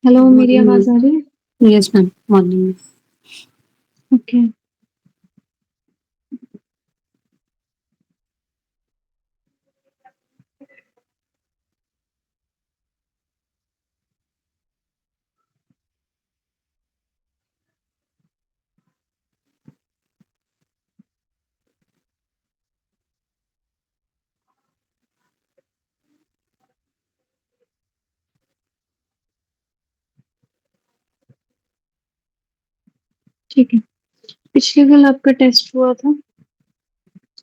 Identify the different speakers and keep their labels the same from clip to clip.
Speaker 1: Hello,
Speaker 2: good
Speaker 1: मेरी
Speaker 2: morning
Speaker 1: आवाज आ रही है?
Speaker 2: Ma'am. Yes ma'am, morning.
Speaker 1: Okay. ठीक है, पिछले कल आपका टेस्ट हुआ था।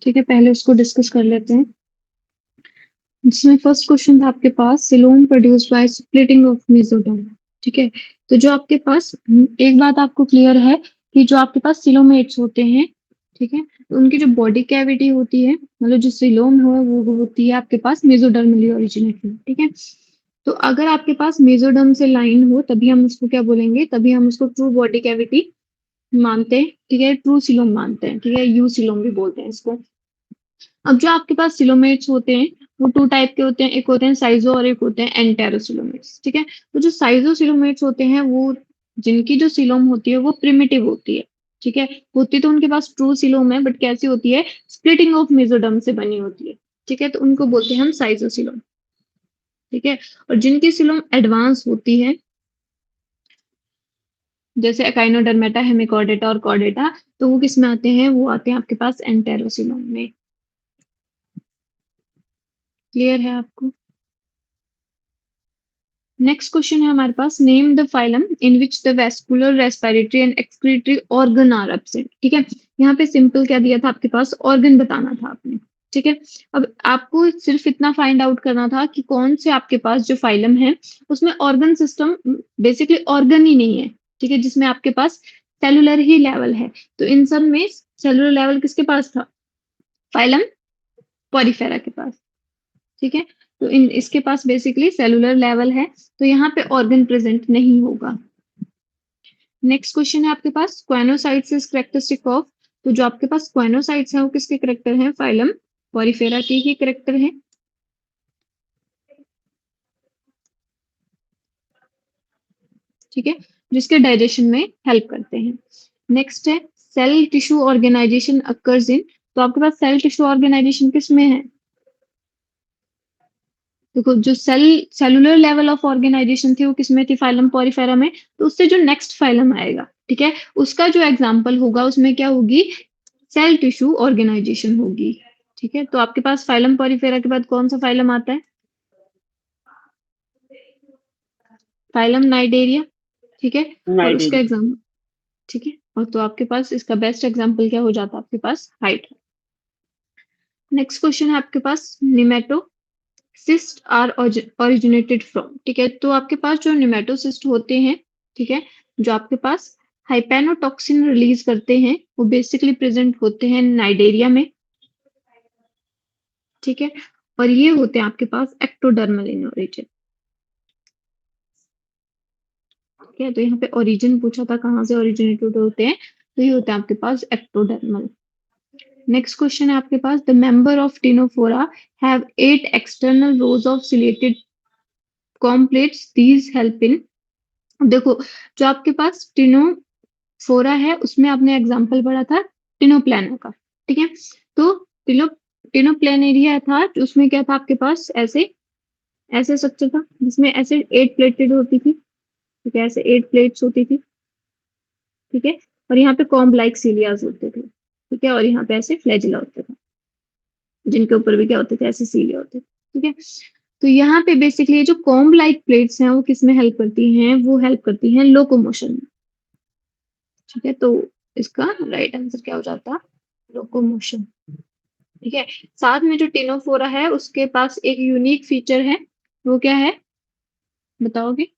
Speaker 1: ठीक है, पहले उसको डिस्कस कर लेते हैं। जिसमें फर्स्ट क्वेश्चन था आपके पास, coelom produced by splitting of mesoderm. ठीक है, तो जो आपके पास एक बात आपको क्लियर है कि जो आपके पास सिलोमेट्स होते हैं, ठीक है, तो उनकी जो बॉडी कैविटी होती है, मतलब जो सिलोम हो वो होती है आपके पास मेसोडर्मली ओरिजिनेट में। ठीक है, तो अगर आपके पास मेसोडर्म से लाइन हो तभी हम उसको क्या बोलेंगे, तभी हम उसको ट्रू बॉडी कैविटी मानते हैं। ठीक है, ट्रू सिलोम मानते हैं। ठीक है, यू सिलोम भी बोलते हैं इसको। अब जो आपके पास सिलोमेट्स होते हैं वो टू टाइप के होते हैं, एक होते हैं साइजो और एक होते हैं एंटेरोसिलोमेट्स। ठीक है, तो जो साइजो सिलोमेट्स होते हैं वो, जिनकी जो सिलोम होती है वो प्रिमिटिव होती है। ठीक है, होती तो उनके पास ट्रू सिलोम है, बट कैसी होती है, स्प्लिटिंग ऑफ मेसोडर्म से बनी होती है। ठीक है, तो उनको बोलते हैं हम साइजो सिलोम। ठीक है, और जिनकी सिलोम एडवांस होती है, जैसे एकाइनोडर्मेटा, हेमिकॉर्डेटा और कॉर्डेटा, तो वो किस में आते हैं, वो आते हैं आपके पास एंटेरोसिलोम में। क्लियर है आपको? नेक्स्ट क्वेश्चन है हमारे पास, name the phylum in which the vascular, respiratory and excretory organ are absent. ठीक है, यहाँ पे सिंपल क्या दिया था आपके पास, ऑर्गन बताना था आपने। ठीक है, अब आपको सिर्फ इतना फाइंड आउट करना था कि कौन से आपके पास जो फाइलम है उसमें ऑर्गन सिस्टम, बेसिकली ऑर्गन ही नहीं है। ठीक है, जिसमें आपके पास सेलुलर ही लेवल है। तो इन सब में सेलुलर लेवल किसके पास था, फाइलम पॉरीफेरा के पास। ठीक है, तो इन इसके पास बेसिकली सेलुलर लेवल है, तो यहाँ पे ऑर्गन प्रेजेंट नहीं होगा। नेक्स्ट क्वेश्चन है आपके पास, क्वेनोसाइट्स इज कैरेक्टरिस्टिक ऑफ। तो जो आपके पास क्वेनोसाइट्स हैं वो किसके करेक्टर हैं, फाइलम पॉरीफेरा के ही करेक्टर हैं। ठीक है, जिसके डाइजेशन में हेल्प करते हैं। नेक्स्ट है, cell tissue organisation occurs in. तो आपके पास सेल टिश्यू ऑर्गेनाइजेशन किस में है, देखो जो सेलुलर लेवल ऑफ ऑर्गेनाइजेशन थी वो किसमें थी, फाइलम पॉरीफेरा में। तो उससे जो नेक्स्ट फाइलम आएगा, ठीक है, उसका जो एग्जाम्पल होगा उसमें क्या होगी, सेल टिश्यू ऑर्गेनाइजेशन होगी। ठीक है, तो आपके पास फाइलम पॉरीफेरा के बाद कौन सा फाइलम आता है, फाइलम नाइडेरिया। ठीक है, और उसका
Speaker 2: नाइडेरिया।
Speaker 1: एग्जाम्पल, ठीक है, और तो आपके पास इसका बेस्ट एग्जाम्पल क्या हो जाता है, आपके पास हाइट। नेक्स्ट क्वेश्चन है आपके पास, निमेटो सिस्ट आर ओरिजिनेटेड फ्रॉम। ठीक है, तो आपके पास जो निमेटोसिस्ट होते हैं, ठीक है, जो आपके पास हाइपेनोटॉक्सिन रिलीज करते हैं, वो बेसिकली प्रेजेंट होते हैं नाइडेरिया में। ठीक है, और ये होते हैं आपके पास एक्टोडर्मल इन ओरिजिन। ठीक है, तो यहाँ पे ओरिजिन पूछा था कहाँ से ओरिजिनेटेड होते हैं, तो ये होते हैं आपके पास एक्टोडर्मल। नेक्स्ट क्वेश्चन है आपके पास, the member of Ctenophora have 8 external rows of ciliated comb plates, these help in. देखो, जो आपके पास टिनोफोरा है उसमें आपने एग्जांपल पढ़ा था टिनोप्लाना का। ठीक है, तो टिनो टिनोप्लेनेरिया था, उसमें क्या था आपके पास, ऐसे ऐसे स्ट्रक्चर था जिसमें ऐसे 8 प्लेटेड होती थी। ठीक है, ऐसे 8 प्लेट्स होती थी। ठीक है, और यहाँ पे कॉम्ब लाइक सीलियाज होते थे। ठीक है, और यहाँ पे ऐसे फ्लैजिला होते थे, जिनके ऊपर भी क्या होते थे, ऐसे सीलिया होते थे। ठीक है, तो यहाँ पे बेसिकली जो कॉम्ब लाइक प्लेट्स हैं वो किसमें हेल्प करती हैं, वो हेल्प करती हैं लोकोमोशन में। ठीक है, तो इसका राइट आंसर क्या हो जाता, लोकोमोशन। ठीक है, साथ में जो टिनोफोरा है उसके पास एक यूनिक फीचर है, वो क्या है बताओगे,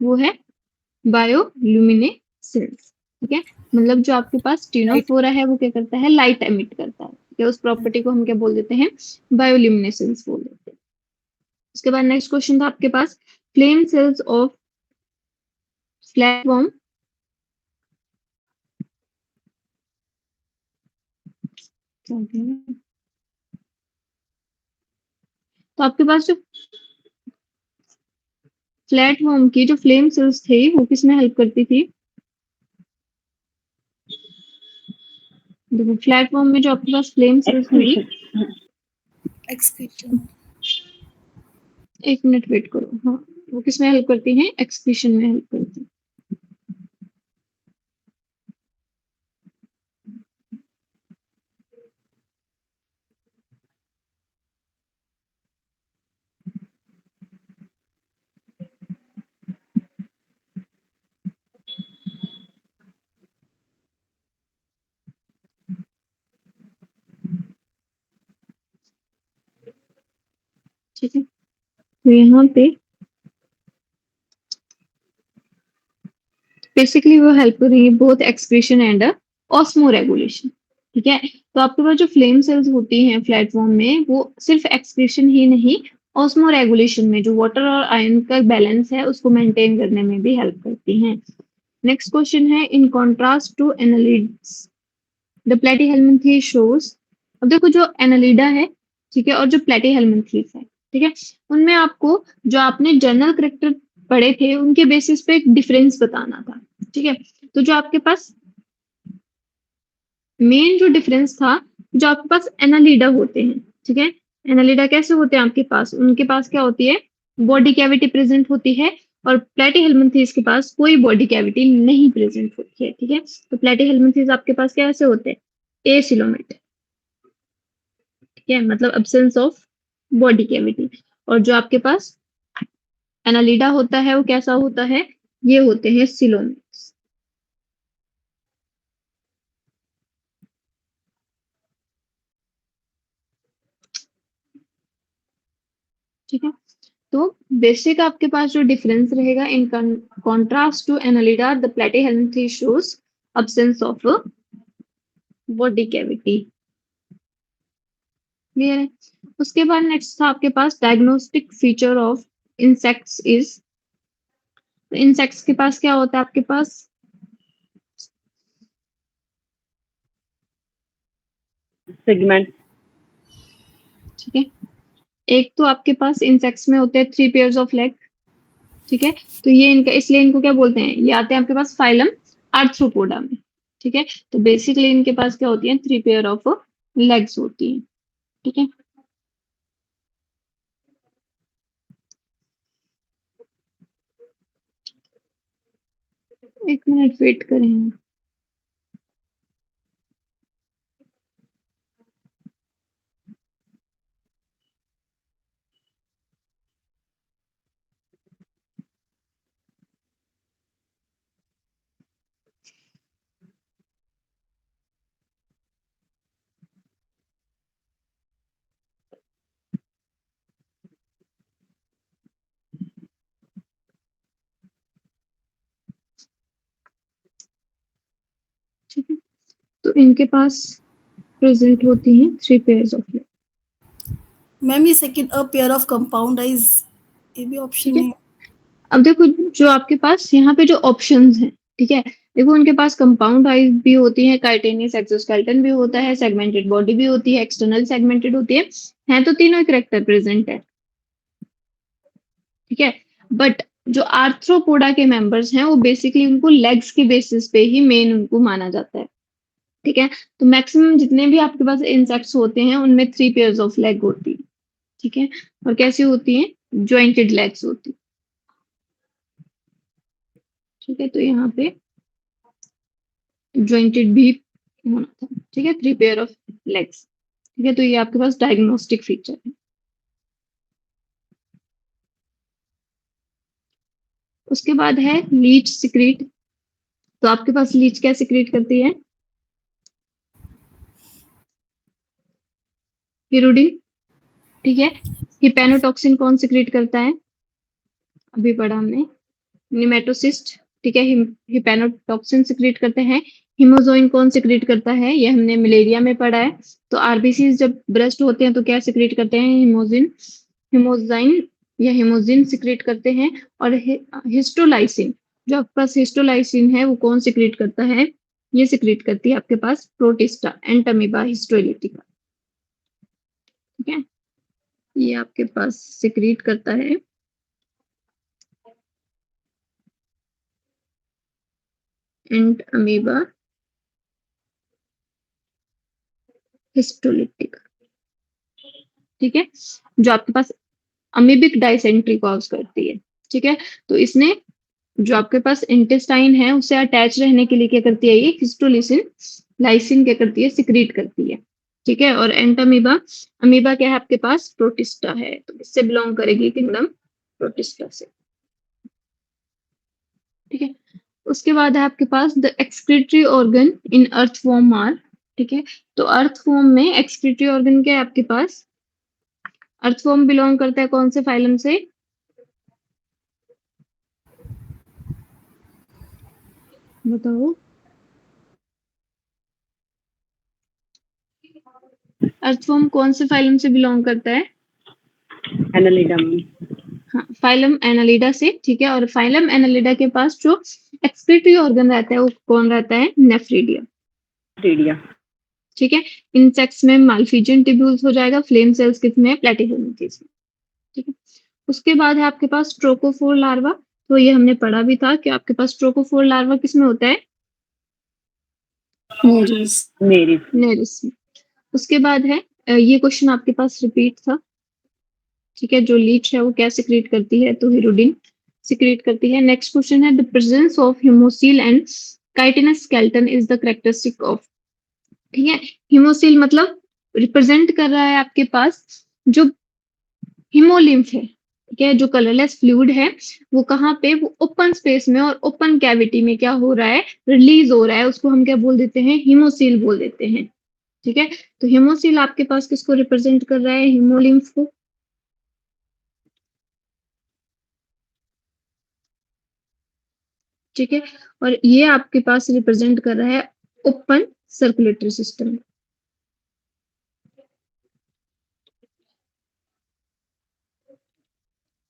Speaker 1: वो है बायोल्यूमिनेसेंस। ठीक है, मतलब जो आपके पास
Speaker 2: लाइट।
Speaker 1: टिनोफोरा है वो क्या करता है, लाइट एमिट करता है। ठीक है, उस प्रॉपर्टी को हम क्या बोल देते हैं, बायोल्यूमिनेसेंस बोल देते हैं। उसके बाद नेक्स्ट क्वेश्चन था आपके पास, फ्लेम सेल्स ऑफ फ्लैटवर्म। तो आपके पास जो फ्लैट वॉर्म की जो फ्लेम सेल्स थे वो किसमें हेल्प करती थी? देखो फ्लैट वॉर्म में जो आपके पास फ्लेम सेल्स होंगी,
Speaker 3: एक्सक्रीशन।
Speaker 1: एक मिनट वेट करो, हाँ वो किसमें हेल्प करती हैं? एक्सक्रीशन में हेल्प करती हैं। ठीक है, तो यहाँ पे बेसिकली वो हेल्प कर रही है both excretion and osmo regulation. ठीक है, तो आपके पास जो फ्लेम सेल्स होती हैं फ्लैट फॉर्म में, वो सिर्फ एक्सक्रीशन ही नहीं, ऑस्मो रेगुलेशन में जो वाटर और आयन का बैलेंस है उसको मेंटेन करने में भी हेल्प करती हैं। नेक्स्ट क्वेश्चन है, in contrast to annelids the Platyhelminthes shows. अब देखो जो एनालिडा है, ठीक है, और जो प्लेटीहेल्मिन्थेस है, ठीक है, उनमें आपको जो आपने जर्नल करेक्टर पढ़े थे उनके बेसिस पे एक डिफरेंस बताना था। ठीक है, तो जो आपके पास मेन जो डिफरेंस था, जो आपके पास एनालिडा होते हैं, ठीक है, एनालिडा कैसे होते हैं आपके पास? उनके पास क्या होती है? बॉडी कैविटी प्रेजेंट होती है, और प्लेटीहेल्मिन्थेस के पास कोई बॉडी कैविटी नहीं प्रेजेंट होती है। ठीक है, तो प्लेटीहेल्मिन्थेस आपके पास कैसे होते हैं? एसिलोमेट, ठीक है, मतलब एब्सेंस ऑफ बॉडी कैविटी। और जो आपके पास एनालिडा होता है वो कैसा होता है? ये होते हैं सिलोमेट्स। ठीक है, तो बेसिक आपके पास जो डिफरेंस रहेगा in contrast to Annelida the Platyhelminthes shows absence of body cavity. Clear है? उसके बाद नेक्स्ट था आपके पास diagnostic feature of insects is. Insects के पास क्या होता है आपके पास?
Speaker 2: सेगमेंट।
Speaker 1: ठीक है, एक तो आपके पास इंसेक्ट्स में होते हैं 3 पेयर्स ऑफ लेग। ठीक है, तो ये इनका, इसलिए इनको क्या बोलते हैं? ये आते हैं आपके पास फाइलम आर्थ्रोपोडा में। ठीक है, तो बेसिकली इनके पास क्या होती है? 3 पेयर ऑफ लेग्स होती है। ठीक है, एक मिनट वेट करें। ठीक है, तो इनके पास प्रेजेंट होती हैं 3 पेयर्स ऑफ लेग।
Speaker 3: मैम ये second a pair of compound eyes, ये भी ऑप्शन
Speaker 1: ठीक है,
Speaker 3: है।
Speaker 1: अब देखो जो आपके पास यहाँ पे जो ऑप्शंस हैं, ठीक है, देखो उनके पास कंपाउंड आईज भी होती है, काइटेनियस एक्सोस्केलेटन भी होता है, सेगमेंटेड बॉडी भी होती है, एक्सटर्नल सेगमेंटेड होती है तो तीनों करेक्टर प्रेजेंट है। ठीक है, बट जो आर्थ्रोपोडा के मेंबर्स हैं वो बेसिकली उनको लेग्स के बेसिस पे ही मेन उनको माना जाता है। ठीक है, तो मैक्सिमम जितने भी आपके पास इंसेक्ट्स होते हैं उनमें 3 पेयर्स ऑफ लेग होती है। ठीक है, और कैसी होती है? ज्वाइंटेड लेग्स होती है। ठीक है, तो यहाँ पे ज्वाइंटेड भी होना था। ठीक है, 3 पेयर ऑफ लेग्स। ठीक है, तो ये आपके पास डायग्नोस्टिक फीचर है। उसके बाद है लीच सिक्रीट। तो आपके पास लीच क्या सिक्रीट करती है? पिरुडिन। ठीक है, हिपेनोटॉक्सिन कौन सिक्रीट करता है? अभी पढ़ा हमने, निमेटोसिस्ट। ठीक है, हिपेनोटॉक्सिन सिक्रीट करते हैं। हिमोजोइन कौन सिक्रीट करता है? ये हमने मलेरिया में पढ़ा है। तो आरबीसी जब ब्रेस्ट होते हैं तो क्या सिक्रीट करते हैं? हिमोजिन, हिमोजाइन या हिमोजिन सिक्रीट करते हैं। और हिस्टोलाइसिन, जो आपके पास हिस्टोलाइसिन है वो कौन सिक्रीट करता है? ये सिक्रीट करती है आपके पास प्रोटिस्टा एंटामीबा हिस्टोलिटिका। ठीक है, ये आपके पास सिक्रीट करता है एंड अमीबा हिस्टोलिटिक। ठीक है, जो आपके पास अमीबिक डाइसेंट्री कॉज करती है। ठीक है, तो इसने जो आपके पास इंटेस्टाइन है उससे अटैच रहने के लिए क्या करती है, ये हिस्टोलिसिन लाइसिन क्या करती है, सिक्रीट करती है। ठीक है, और एंटामीबा, अमीबा क्या है आपके पास, प्रोटिस्टा है, तो इससे बिलोंग करेगी किंगडम प्रोटिस्टा से। ठीक है, उसके बाद है आपके पास the excretory organ in earthworm are. ठीक है, तो अर्थवॉर्म में एक्सक्रीटरी ऑर्गन क्या है आपके पास, अर्थवॉर्म बिलोंग करता है कौन से फाइलम से, बताओ, अर्थवॉर्म कौन से फाइलम से बिलोंग करता है,
Speaker 2: Annelida, ma'am.
Speaker 1: हाँ, फाइलम एनालिडा से। ठीक है, और फाइलम एनालिडा के पास जो एक्सक्रीटरी ऑर्गन रहता है वो कौन रहता है, नेफ्रिडिया।
Speaker 2: Lydia.
Speaker 1: ठीक है, इंसेक्ट्स में माल्फिजियन टिब्यूल्स हो जाएगा, फ्लेम सेल्स कितने, प्लेटिहेल्मिंथेस में। ठीक है, उसके बाद है आपके पास ट्रोकोफोर लार्वा, तो ये हमने पढ़ा भी था कि आपके पास ट्रोकोफोर लार्वा किसमें होता है,
Speaker 3: Mary's.
Speaker 2: Mary.
Speaker 1: नेरिस में। उसके बाद है ये क्वेश्चन आपके पास रिपीट था। ठीक है, जो लीच है वो क्या सिक्रीट करती है, तो हिरुडिन सिक्रीट करती है। नेक्स्ट क्वेश्चन है the presence of haemocoel and chitinous skeleton is the characteristic of. ठीक है, हिमोसिल मतलब रिप्रेजेंट कर रहा है आपके पास जो हिमोलिम्फ है। ठीक है, जो कलरलेस फ्लूइड है वो कहाँ पे, वो ओपन स्पेस में और ओपन कैविटी में क्या हो रहा है, रिलीज हो रहा है, उसको हम क्या बोल देते हैं, हिमोसिल बोल देते हैं। ठीक है, तो हिमोसिल आपके पास किसको रिप्रेजेंट कर रहा है, हिमोलिम्फ को। ठीक है, और ये आपके पास रिप्रेजेंट कर रहा है ओपन सर्कुलेटरी सिस्टम।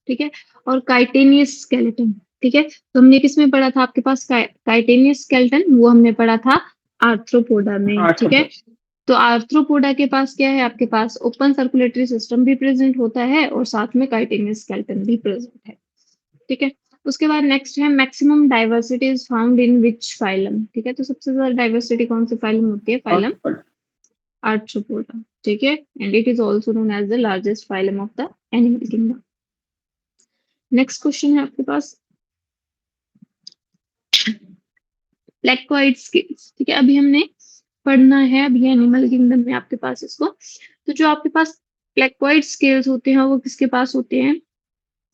Speaker 1: ठीक है, और काइटेनियस स्केलेटन। ठीक है, तो हमने किसमें पढ़ा था आपके पास काइटेनियस स्केलेटन, वो हमने पढ़ा था आर्थ्रोपोडा में। ठीक है, तो आर्थ्रोपोडा के पास क्या है, आपके पास ओपन सर्कुलेटरी सिस्टम भी प्रेजेंट होता है और साथ में काइटेनियस स्केलेटन भी प्रेजेंट है। ठीक है, उसके बाद नेक्स्ट है maximum diversity is found in which phylum. ठीक है, तो सबसे ज्यादा डाइवर्सिटी कौन से फाइलम होती है, फाइलम आर्थ्रोपोडा। ठीक है, and it is also known as the largest phylum of the animal kingdom. Next question है आपके पास प्लेकोइड स्केल्स। ठीक है, अभी हमने पढ़ना है अभी एनिमल किंगडम में आपके पास इसको। तो जो आपके पास प्लेकोइड स्केल्स होते हैं वो किसके पास होते हैं,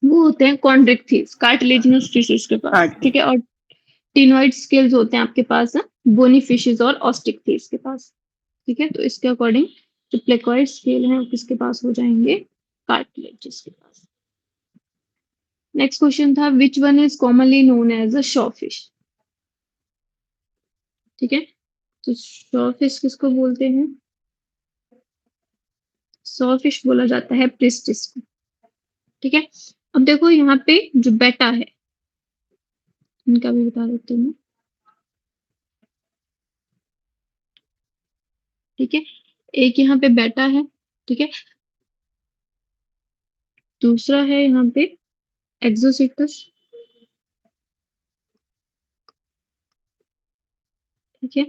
Speaker 1: वो होते हैं कॉन्ड्रिक्थिस, कार्टिलेजिनस फिशेस के पास।
Speaker 2: Heart.
Speaker 1: ठीक है, और टिनोइड स्केल्स होते हैं आपके पास बोनी फिशेस और ऑस्टिकथिस के पास। ठीक है, तो इसके अकॉर्डिंग जो प्लेकोइड स्केल है वो किसके पास हो जाएंगे, कार्टिलेजिस के पास। नेक्स्ट क्वेश्चन था which one is commonly known as a sawfish. ठीक है, तो शॉफिश किसको बोलते हैं, शॉफिश बोला जाता है प्रिस्टिस को। ठीक है, अब देखो यहाँ पे जो बेटा है इनका भी बता देते हैं। ठीक है, एक यहाँ पे बेटा है। ठीक है, दूसरा है यहाँ पे एक्सोसिटस। ठीक है,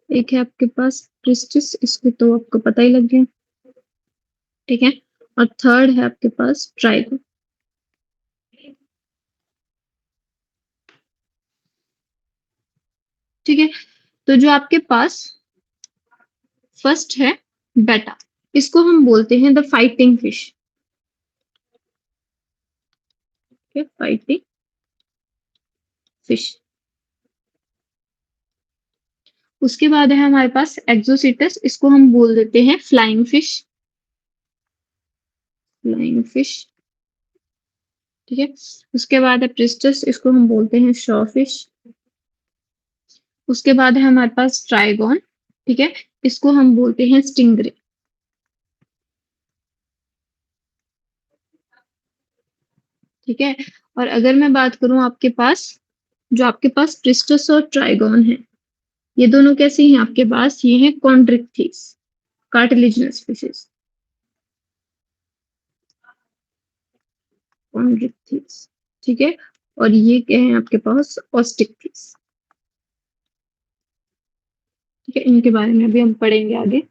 Speaker 1: एक है आपके पास प्रिस्टिस, इसको तो आपको पता ही लग गया। ठीक है, और थर्ड है आपके पास ट्राइगो। ठीक है, तो जो आपके पास फर्स्ट है बेटा, इसको हम बोलते हैं द फाइटिंग फिश। ठीक है, फाइटिंग फिश। उसके बाद है हमारे पास एक्सोसिटस, इसको हम बोल देते हैं फ्लाइंग फिश, फ्लाइंग फिश। ठीक है, उसके बाद है प्रिस्टस, इसको हम बोलते हैं शॉ फिश। उसके बाद है हमारे पास ट्राइगॉन। ठीक है, इसको हम बोलते हैं स्टिंगरे। ठीक है, और अगर मैं बात करूं आपके पास जो आपके पास प्रिस्टस और ट्राइगॉन है, ये दोनों कैसे हैं आपके पास, ये हैं कॉन्ड्रिक्थिस, कार्टिलेजिनस फिशेस, कॉन्ड्रिक्थिस। ठीक है, और ये क्या है आपके पास, ऑस्टिक्थिस। ठीक है, इनके बारे में भी हम पढ़ेंगे आगे।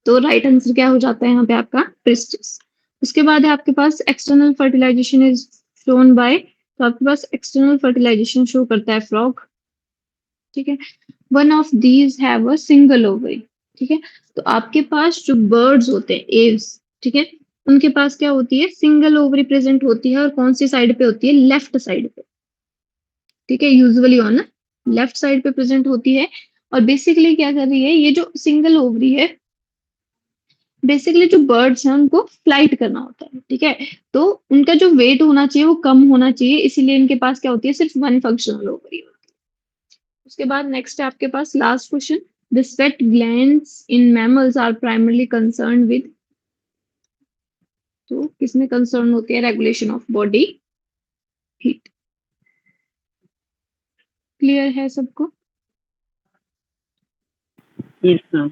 Speaker 1: तो राइट आंसर क्या हो जाता है यहाँ पे आपका प्रेस्टिस। उसके बाद है आपके पास external fertilisation is shown by, तो आपके पास एक्सटर्नल फर्टिलाइजेशन शो करता है फ्रॉग। ठीक है, one of these have a single ovary. ठीक है, तो आपके पास जो बर्ड्स होते हैं एव्स, ठीक है, उनके पास क्या होती है, सिंगल ओवरी प्रेजेंट होती है, और कौन सी साइड पे होती है, लेफ्ट साइड पे। ठीक है, यूजुअली ऑन लेफ्ट साइड पे प्रेजेंट होती है। और बेसिकली क्या कर रही है, ये जो सिंगल ओवरी है, बेसिकली जो बर्ड्स हैं उनको फ्लाइट करना होता है। ठीक है, तो उनका जो वेट होना चाहिए वो कम होना चाहिए, इसीलिए इनके पास क्या होती है, सिर्फ वन फंक्शनल ओवरी होती है। उसके बाद नेक्स्ट है आपके पास last question, the sweat glands in mammals are primarily concern with, तो किसमें कंसर्न होती है, regulation of body heat. Clear है सबको?
Speaker 2: Yes, ma'am.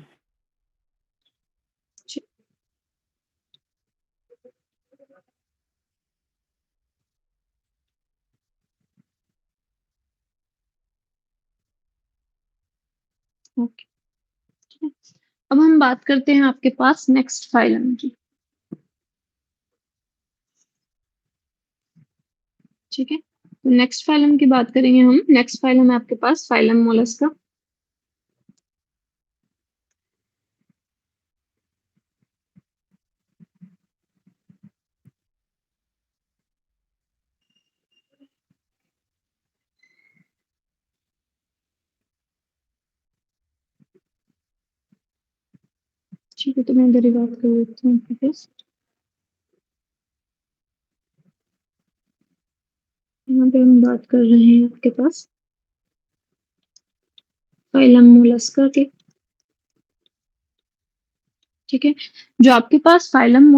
Speaker 1: ओके, अब हम बात करते हैं आपके पास नेक्स्ट फाइलम की। ठीक है, तो नेक्स्ट फाइलम की बात करेंगे हम। नेक्स्ट फाइलम है आपके पास फाइलम मोलस्का। ठीक है, तो मैं इधर ही बात कर लेती हूँ आपके पास। यहाँ पे हम बात कर रहे हैं आपके पास फाइलम मोलस्का के। ठीक है, जो आपके पास फाइलम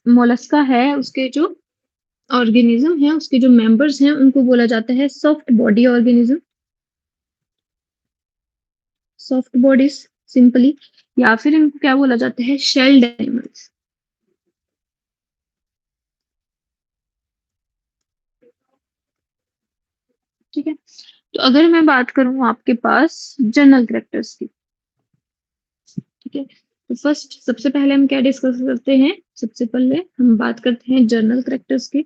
Speaker 1: मोलस्का है, उसके जो ऑर्गेनिज्म है, उसके जो मेंबर्स हैं, उनको बोला जाता है soft body organism, soft bodies simply, या फिर इनको क्या बोला जाता है, शेल्ड एनिमल्स। ठीक है, तो अगर मैं बात करूं आपके पास जनरल कैरेक्टर्स की, ठीक है, तो फर्स्ट सबसे पहले हम क्या डिस्कस करते हैं, सबसे पहले हम बात करते हैं जनरल कैरेक्टर्स की।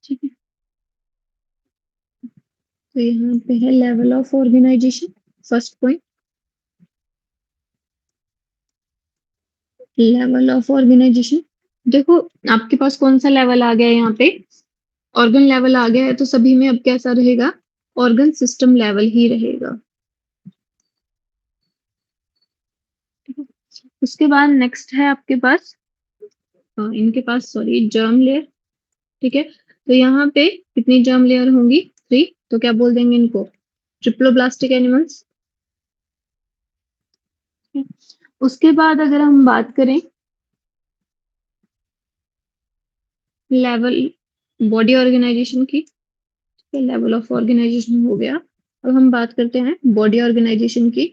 Speaker 1: ठीक है, तो यहाँ पे है level of organisation, first point, level of organisation. देखो, आपके पास कौन सा लेवल आ गया है यहाँ पे, ऑर्गन लेवल आ गया है, तो सभी में अब कैसा रहेगा, ऑर्गन सिस्टम लेवल ही रहेगा। ठीक है? उसके बाद नेक्स्ट है आपके पास इनके पास सॉरी जर्म लेयर। ठीक है, तो यहाँ पे कितनी जर्म लेयर होंगी, 3, तो क्या बोल देंगे इनको, ट्रिप्लोब्लास्टिक एनिमल्स। उसके बाद अगर हम बात करें लेवल बॉडी ऑर्गेनाइजेशन की, लेवल ऑफ ऑर्गेनाइजेशन हो गया, अब हम बात करते हैं बॉडी ऑर्गेनाइजेशन की।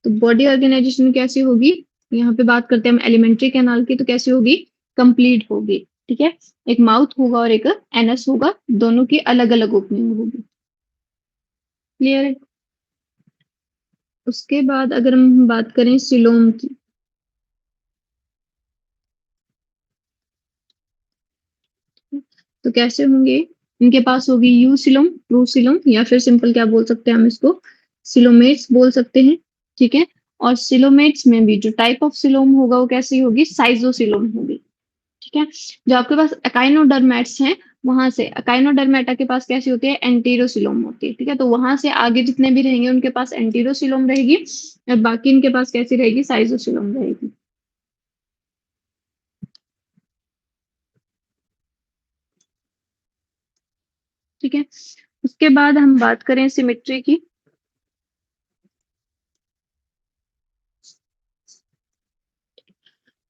Speaker 1: तो बॉडी ऑर्गेनाइजेशन कैसी होगी, यहाँ पे बात करते हैं हम एलिमेंट्री कैनाल की, तो कैसी होगी, कंप्लीट होगी। ठीक है, एक माउथ होगा और एक एनस होगा, दोनों की अलग अलग ओपनिंग होगी। क्लियर है? उसके बाद अगर हम बात करें सिलोम की, तो कैसे होंगे, इनके पास होगी यू सिलोम, ट्रू सिलोम, या फिर सिंपल क्या बोल सकते हैं हम इसको, सिलोमेट्स बोल सकते हैं। ठीक है, और सिलोमेट्स में भी जो टाइप ऑफ सिलोम होगा वो कैसी होगी, साइजोसिलोम होगी। ठीक है, जो आपके पास अकाइनोडर्मेट्स हैं, वहां से अकाइनोडर्मेटा के पास कैसी होती है, एंटीरोसिलोम होती है। ठीक है, तो वहां से आगे जितने भी रहेंगे उनके पास एंटीरोसिलोम रहेगी, और बाकी इनके पास कैसी रहेगी, साइजोसिलोम रहेगी। ठीक है, उसके बाद हम बात करें सिमेट्री की।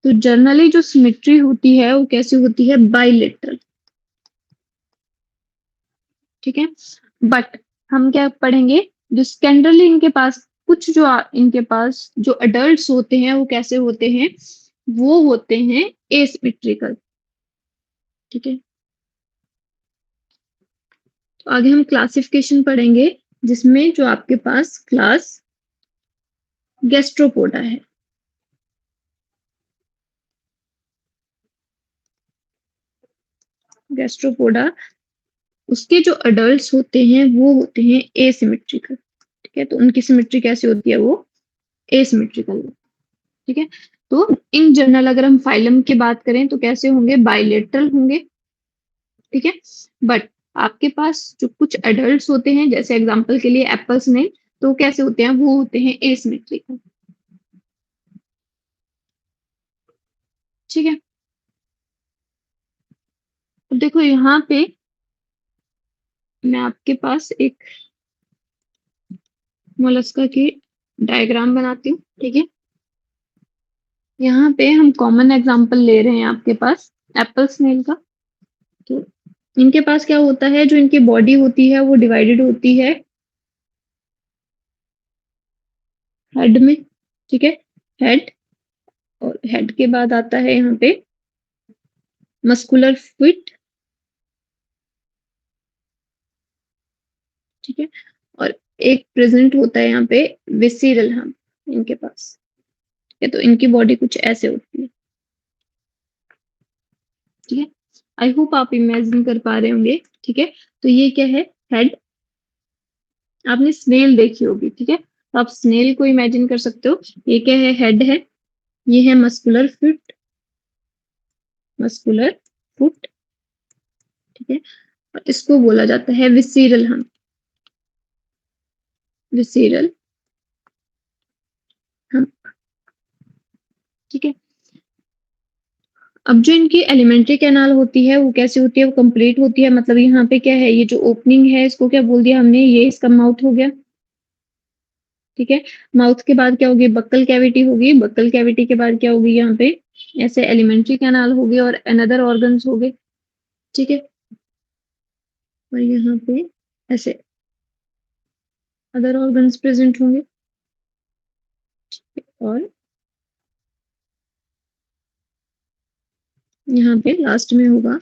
Speaker 1: तो जनरली जो सिमेट्री होती है वो कैसी होती है, बाइलेटरल। ठीक है, बट हम क्या पढ़ेंगे, जो स्कैंडरली इनके पास कुछ जो इनके पास जो अडल्ट्स होते हैं वो कैसे होते हैं, वो होते हैं एसिमेट्रिकल। ठीक है, तो आगे हम क्लासिफिकेशन पढ़ेंगे, जिसमें जो आपके पास क्लास गैस्ट्रोपोडा है। गैस्ट्रोपोडा, उसके जो अडल्ट्स होते हैं वो होते हैं एसिमेट्रिकल। ठीक है, तो उनकी सिमेट्री कैसे होती है, वो एसिमेट्रिकल। ठीक है, तो इन जनरल अगर हम फाइलम की बात करें तो कैसे होंगे, बाइलेटरल होंगे। ठीक है, बट आपके पास जो कुछ एडल्ट्स होते हैं, जैसे एग्जांपल के लिए एप्पल स्नेल, तो कैसे होते हैं, वो होते हैं एसिमेट्रिकल। ठीक है, अब देखो यहाँ पे मैं आपके पास एक मोलस्का की डायग्राम बनाती हूँ। ठीक है, यहाँ पे हम कॉमन एग्जांपल ले रहे हैं आपके पास एप्पल स्नेल का। तो इनके पास क्या होता है, जो इनकी बॉडी होती है वो डिवाइडेड होती है हेड में। ठीक है, हेड, और हेड के बाद आता है यहाँ पे मस्कुलर फीट। ठीक है, और एक प्रेजेंट होता है यहाँ पे विसीरल हम्प इनके पास। ठीक है, तो इनकी बॉडी कुछ ऐसे होती है। ठीक है, आई होप आप इमेजिन कर पा रहे होंगे। ठीक है, तो ये क्या है, हेड। आपने स्नेल देखी होगी। ठीक है, तो आप स्नेल को इमेजिन कर सकते हो। ये क्या है, हेड है। ये है मस्कुलर फुट, मस्कुलर फुट। ठीक है, और इसको बोला जाता है विसीरल हम्प, विसीरल हम्प। ठीक है, अब जो इनकी एलिमेंट्री कैनाल होती है वो कैसे होती है, वो कंप्लीट होती है। मतलब यहाँ पे क्या है, ये जो ओपनिंग है इसको क्या बोल दिया हमने, ये इसका माउथ हो गया। ठीक है, माउथ के बाद क्या होगी, बक्कल कैविटी होगी। बक्कल कैविटी के बाद क्या होगी, यहाँ पे ऐसे एलिमेंट्री कैनाल होगी और अनदर ऑर्गन्स होंगे। ठीक है, और यहाँ पे ऐसे अदर ऑर्गन्स प्रेजेंट होंगे। और यहाँ पे लास्ट में होगा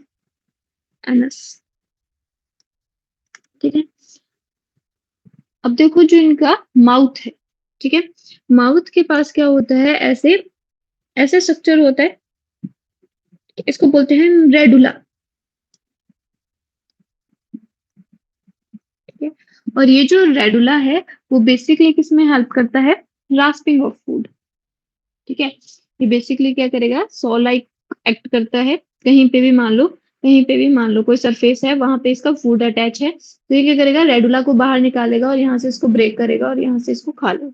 Speaker 1: एनस। ठीक है, अब देखो जो इनका माउथ है। ठीक है, माउथ के पास क्या होता है, ऐसे ऐसे स्ट्रक्चर होता है। इसको बोलते हैं रेडुला। ठीक है, और ये जो रेडुला है वो बेसिकली किसमें हेल्प करता है, रास्पिंग ऑफ फूड। ठीक है, ये बेसिकली क्या करेगा, सॉ लाइक एक्ट करता है। कहीं पे भी मान लो, कहीं पे भी मान लो कोई सरफेस है, वहां पे इसका फूड अटैच है, तो ये क्या करेगा, रेडुला को बाहर निकालेगा और यहाँ से इसको ब्रेक करेगा और यहाँ से इसको खा लेगा।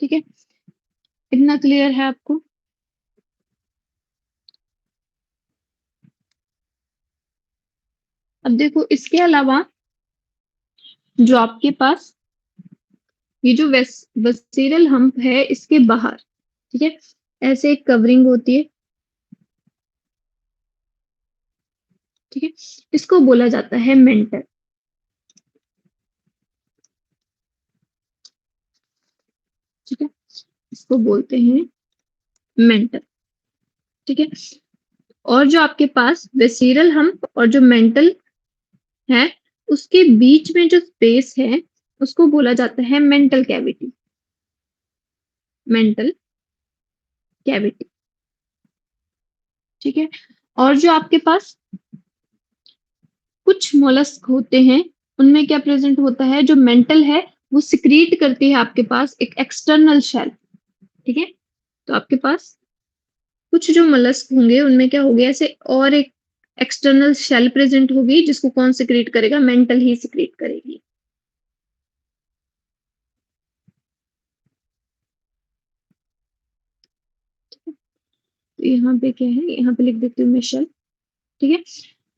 Speaker 1: ठीक है, इतना क्लियर है आपको। अब देखो इसके अलावा जो आपके पास ये जो वेसिरल हम्प है, इसके बाहर ठीक है ऐसे एक कवरिंग होती है। ठीक है, इसको बोला जाता है मेंटल। ठीक है, इसको बोलते हैं मेंटल। ठीक है, और जो आपके पास वेसिरल हम्प और जो मेंटल है, उसके बीच में जो स्पेस है उसको बोला जाता है मेंटल कैविटी। Mantle cavity. ठीक है, और जो आपके पास कुछ मोलस्क होते हैं, उनमें क्या प्रेजेंट होता है, जो मेंटल है वो सिक्रीट करती है आपके पास एक एक्सटर्नल शेल। ठीक है, तो आपके पास कुछ जो मोलस्क होंगे उनमें क्या होगी, ऐसे और एक एक्सटर्नल शेल प्रेजेंट होगी, जिसको कौन सिक्रीट करेगा, मेंटल ही सिक्रीट करेगी। तो यहाँ पे क्या है, यहाँ पे लिख देती हूँ मैं शेल। ठीक है,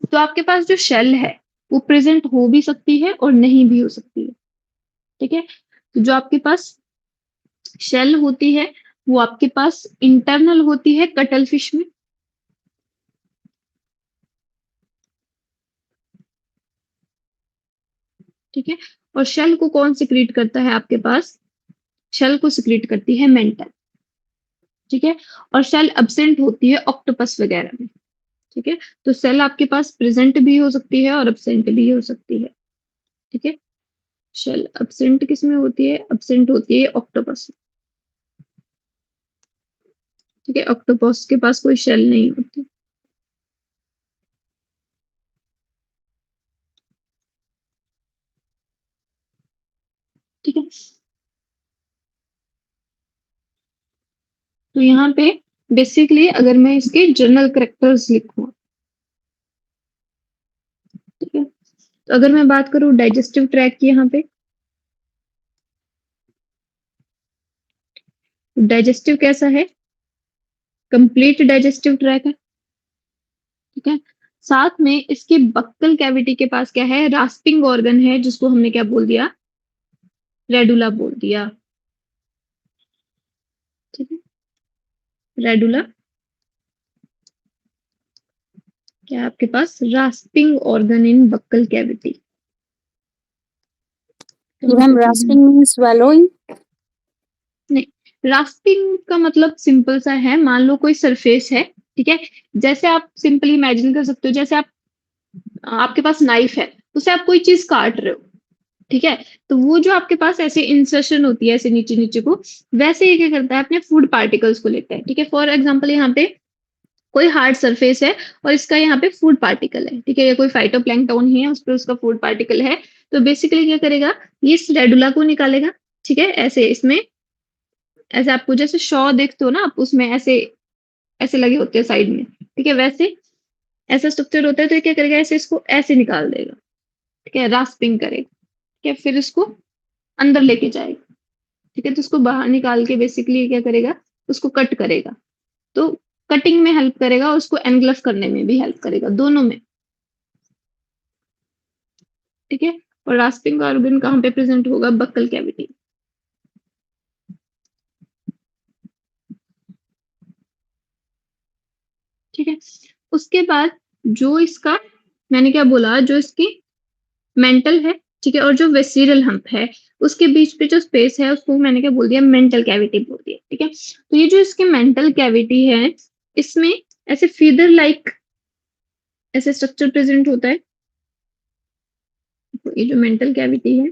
Speaker 1: तो आपके पास जो शेल है वो प्रेजेंट हो भी सकती है और नहीं भी हो सकती है। ठीक है, तो जो आपके पास शेल होती है वो आपके पास इंटरनल होती है कटल फिश में। ठीक है, और शेल को कौन सिक्रीट करता है आपके पास, शेल को सिक्रीट करती है मेंटल, ठीक है। और शेल एब्सेंट होती है ऑक्टोपस वगैरह में, ठीक है। तो सेल आपके पास प्रेजेंट भी हो सकती है और एब्सेंट भी हो सकती है, ठीक है। शेल एब्सेंट किस में होती है? एब्सेंट होती है ऑक्टोपस में, ठीक है। ऑक्टोपस के पास कोई शेल नहीं होती। ठीक है, तो यहाँ पे बेसिकली अगर मैं इसके जनरल करेक्टर्स लिखूं, ठीक है, तो अगर मैं बात करूं डाइजेस्टिव ट्रैक की, यहाँ पे डाइजेस्टिव कैसा है? कंप्लीट डाइजेस्टिव ट्रैक है, ठीक है। साथ में इसकी बक्कल कैविटी के पास क्या है? रास्पिंग ऑर्गन है, जिसको हमने क्या बोल दिया? रेडुला बोल दिया, ठीक है। रेडुला क्या है आपके पास? Rasping organ in buccal cavity.
Speaker 4: Ma'am rasping means swallowing?
Speaker 1: नहीं, रास्पिंग का मतलब सिंपल सा है, मान लो कोई सरफेस है, ठीक है। जैसे आप सिंपली इमेजिन कर सकते हो, जैसे आपके पास नाइफ है, उससे आप कोई चीज काट रहे हो, ठीक है। तो वो जो आपके पास ऐसे इंसर्शन होती है ऐसे नीचे नीचे को, वैसे ये क्या करता है? अपने फूड पार्टिकल्स को लेता है, ठीक है। फॉर एग्जाम्पल यहाँ पे कोई हार्ड सरफेस है और इसका यहाँ पे फूड पार्टिकल है, ठीक है। ये कोई फाइटोप्लैंक्टन ही है, उस पर उसका फूड पार्टिकल है। तो बेसिकली क्या करेगा? ये इस रेडुला को निकालेगा, ठीक है। ऐसे इसमें, ऐसे आपको जैसे शॉ देखते हो ना आप, उसमें ऐसे ऐसे लगे होते हैं साइड में, ठीक है। वैसे ऐसा स्ट्रक्चर होता है, तो ये क्या करेगा? ऐसे इसको ऐसे निकाल देगा, ठीक है। रास्पिंग करेगा, ठीक है। फिर इसको अंदर लेके जाएगा, ठीक है। तो उसको बाहर निकाल के बेसिकली क्या करेगा? उसको कट करेगा। तो कटिंग में हेल्प करेगा और उसको एनग्लफ करने में भी हेल्प करेगा, दोनों में, ठीक है। और रास्पिंग ऑर्गन कहाँ पे प्रेजेंट होगा? बक्कल कैविटी, ठीक है। उसके बाद जो इसका, मैंने क्या बोला, जो इसकी मेंटल है, ठीक है, और जो वेसिरल हम्प है, उसके बीच पे जो स्पेस है उसको मैंने क्या बोल दिया? मेंटल कैविटी बोल दिया, ठीक है। तो ये जो इसकी मेंटल कैविटी है, इसमें ऐसे फीदर लाइक ऐसे स्ट्रक्चर प्रेजेंट होता है। तो ये जो मेंटल कैविटी है,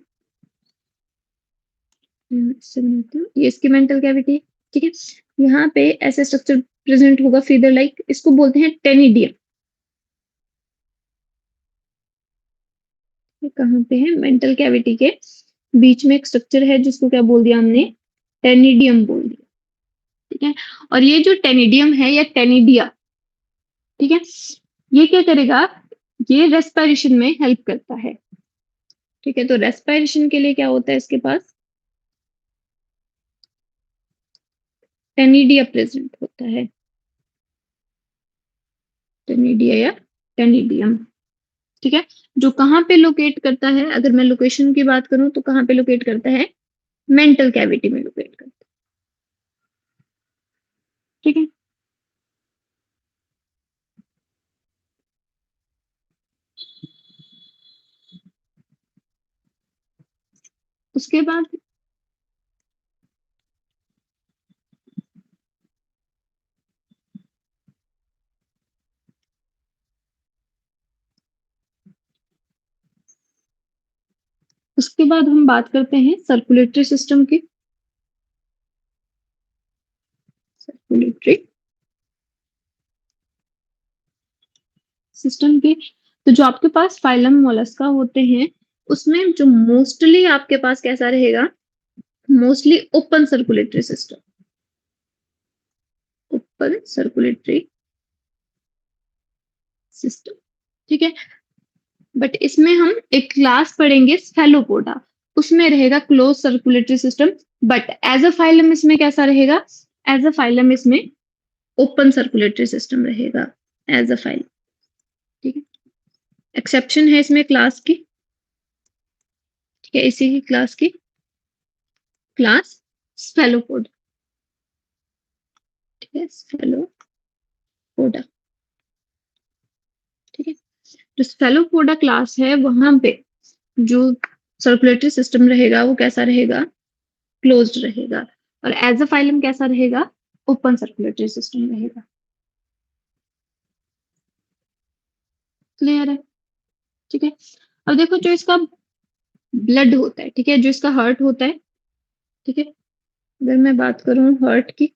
Speaker 1: ये इसकी मेंटल कैविटी, ठीक है। यहाँ पे ऐसे स्ट्रक्चर प्रेजेंट होगा फीदर लाइक, इसको बोलते हैं टेनिडियम। कहाँ पे है? मेंटल कैविटी के बीच में एक स्ट्रक्चर है, जिसको क्या बोल दिया हमने? टेनिडियम बोल दिया, ठीक है। और ये जो टेनिडियम है या टेनिडिया, ठीक है, ये क्या करेगा? ये रेस्पिरेशन में हेल्प करता है, ठीक है। तो रेस्पिरेशन के लिए क्या होता है इसके पास? टेनिडिया प्रेजेंट होता है, टेनिडिया या टेनिडियम, ठीक है। जो कहाँ पे लोकेट करता है? अगर मैं लोकेशन की बात करूं तो कहाँ पे लोकेट करता है? मेंटल कैविटी में लोकेट करता है, ठीक है। उसके बाद उसके बाद हम बात करते हैं सर्कुलेटरी सिस्टम की। सर्कुलेटरी सिस्टम की, तो जो आपके पास फाइलम मोलस्का होते हैं, उसमें जो मोस्टली आपके पास कैसा रहेगा? Mostly open circulatory system, open circulatory system, ठीक है। बट इसमें हम एक क्लास पढ़ेंगे स्फेलोपोडा, उसमें रहेगा closed circulatory system. But as a phylum इसमें कैसा रहेगा? एज अ फाइलम इसमें ओपन सर्कुलेटरी सिस्टम रहेगा, एज अ फाइलम, ठीक है। एक्सेप्शन है इसमें क्लास की, ठीक है, इसी की क्लास की, क्लास स्फेलोपोडा, ठीक है, स्फेलोपोडा, ठीक है। जो स्फेलोपोडा क्लास है, वहां पे जो सर्कुलेटरी सिस्टम रहेगा वो कैसा रहेगा? क्लोज्ड रहेगा, और एज अ फाइलम कैसा रहेगा, ओपन सर्कुलेटरी सिस्टम रहेगा। क्लियर है? ठीक है। अब देखो जो इसका ब्लड होता है, ठीक है, जो इसका हार्ट होता है, ठीक है, अगर मैं बात करूं हार्ट की,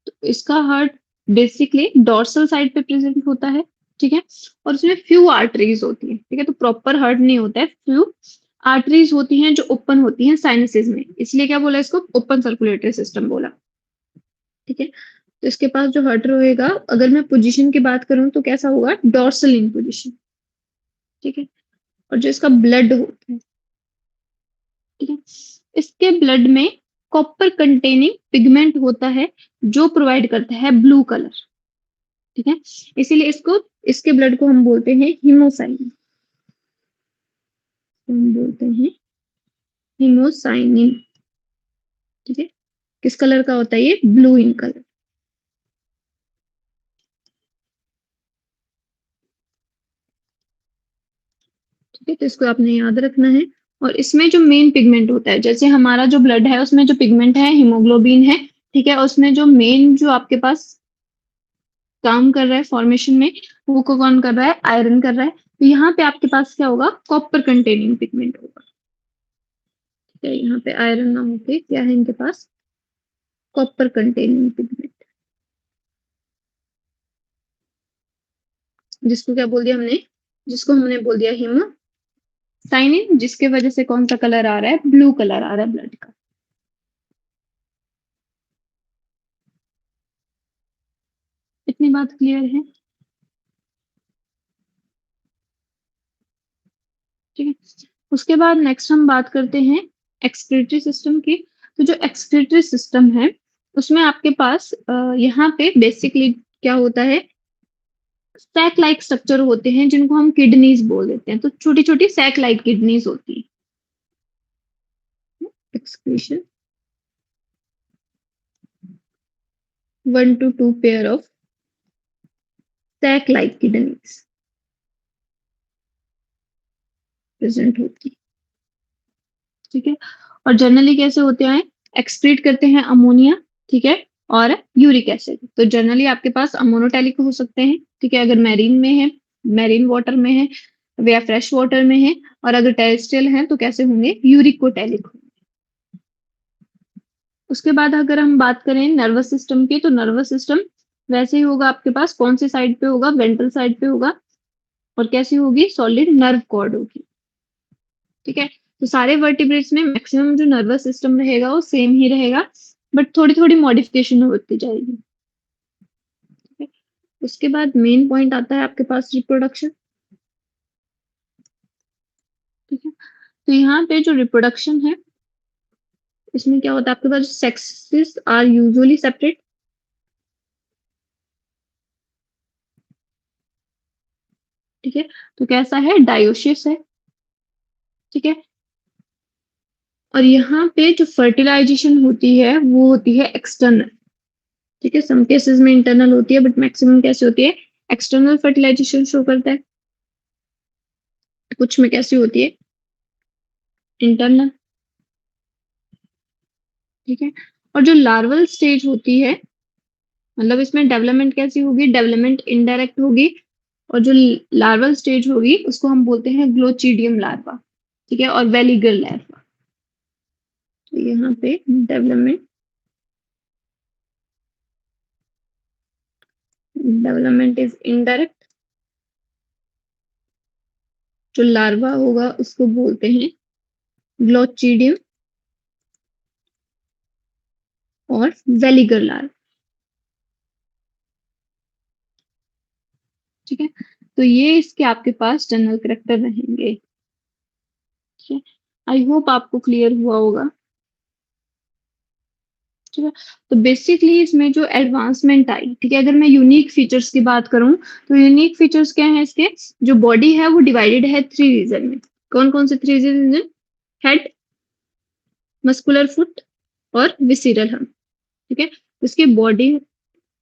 Speaker 1: तो इसका हार्ट बेसिकली डोर्सल साइड पे प्रेजेंट होता है, ठीक है, और उसमें फ्यू आर्टरीज होती है, ठीक है, तो प्रॉपर हार्ट नहीं होता है, फ्यू आर्टरीज होती हैं जो ओपन होती हैं साइनसेस में, इसलिए क्या बोला इसको, ओपन सर्कुलेटरी सिस्टम बोला। ठीक है, तो इसके पास जो हार्ट रहेगा, अगर मैं पोजीशन की बात करूं तो कैसा होगा, डोर्सल इन पोजीशन। ठीक है, और जो इसका ब्लड होता है, ठीक है, इसके ब्लड में कॉपर कंटेनिंग पिगमेंट होता है जो प्रोवाइड करता है ब्लू कलर। ठीक है, इसीलिए इसको, इसके ब्लड को हम बोलते हैं हीमोसाइन, हम बोलते हैं हीमोसाइनिन। ठीक है, किस कलर का होता है ये, ब्लू इन कलर। ठीक है, तो इसको आपने याद रखना है। और इसमें जो मेन पिगमेंट होता है, जैसे हमारा जो ब्लड है उसमें जो पिगमेंट है हीमोग्लोबिन है, ठीक है, उसमें जो मेन जो आपके पास काम कर रहा है फॉर्मेशन में, वो को कौन कर रहा है, आयरन कर रहा है, तो यहाँ पे आपके पास क्या होगा, कॉपर कंटेनिंग पिगमेंट होगा। ठीक है, यहाँ पे आयरन ना होके क्या है इनके पास, कॉपर कंटेनिंग पिगमेंट, जिसको क्या बोल दिया हमने, जिसको हमने बोल दिया हीमोसाइनिन, जिसके वजह से कौन सा कलर आ रहा है, ब्लू कलर आ रहा है ब्लड का। इतनी बात क्लियर है? ठीक है, उसके बाद नेक्स्ट हम बात करते हैं एक्सक्रीटरी सिस्टम की। तो जो एक्सक्रीटरी सिस्टम है उसमें आपके पास यहाँ पे बेसिकली क्या होता है, सैक लाइक स्ट्रक्चर होते हैं जिनको हम किडनीज बोल देते हैं, तो छोटी छोटी सैक लाइक किडनीज होती है। Excretion 1 to 2 pair of sac like kidneys present होती है। ठीक है, और जनरली कैसे होते हैं, एक्सक्रीट करते हैं अमोनिया, ठीक है, और यूरिक एसिड। तो जनरली आपके पास अमोनोटैलिक हो सकते हैं, ठीक है, अगर मैरीन में है, मैरीन वाटर में है, या फ्रेश वाटर में है, और अगर टेरेस्ट्रियल है तो कैसे होंगे, यूरिकोटैलिक होंगे। उसके बाद अगर हम बात करें नर्वस सिस्टम की, तो नर्वस सिस्टम वैसे ही होगा आपके पास, कौन सी साइड पे होगा, वेंट्रल साइड पे होगा, और कैसी होगी, सॉलिड नर्व कॉर्ड होगी। ठीक है, तो सारे वर्टिब्रेट्स में मैक्सिमम जो नर्वस सिस्टम रहेगा वो सेम ही रहेगा, बट थोड़ी थोड़ी मॉडिफिकेशन होती जाएगी। ठीक है, उसके बाद मेन पॉइंट आता है आपके पास रिप्रोडक्शन। ठीक है, तो यहाँ पे जो रिप्रोडक्शन है, इसमें क्या होता है, आपके पास सेक्सेस आर यूजुअली सेपरेट। ठीक है, तो कैसा है, डायोसिस है। ठीक है, और यहाँ पे जो फर्टिलाइजेशन होती है वो होती है एक्सटर्नल। ठीक है, सम केसेस में इंटरनल होती है, बट मैक्सिमम कैसे होती है, एक्सटर्नल फर्टिलाइजेशन शो करता है, कुछ में कैसी होती है, इंटरनल। ठीक है, और जो लार्वल स्टेज होती है, मतलब इसमें डेवलपमेंट कैसी होगी, डेवलपमेंट इनडायरेक्ट होगी, और जो लार्वल स्टेज होगी उसको हम बोलते हैं ग्लोचिडियम लार्वा। ठीक है, और वेलिगर लार्वा। तो यहाँ पे डेवलपमेंट इज इनडायरेक्ट, जो लार्वा होगा उसको बोलते हैं ग्लोचिडियम और वेलिगर लार्वा। ठीक है, तो ये इसके आपके पास जनरल करेक्टर रहेंगे। ठीक है, आई होप आपको क्लियर हुआ होगा। ठीक है, तो बेसिकली इसमें जो एडवांसमेंट आई, ठीक है, अगर मैं यूनिक फीचर्स की बात करूं, तो यूनिक फीचर्स क्या है इसके, जो बॉडी है वो डिवाइडेड है 3 रीजन में। कौन कौन से 3 रीजन, हेड, मस्कुलर फुट और विसिरल हम। ठीक है, उसकी बॉडी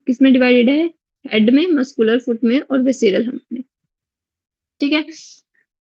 Speaker 1: किसमें डिवाइडेड है, हेड में, मस्कुलर फुट में और विसिरल हम में। ठीक है,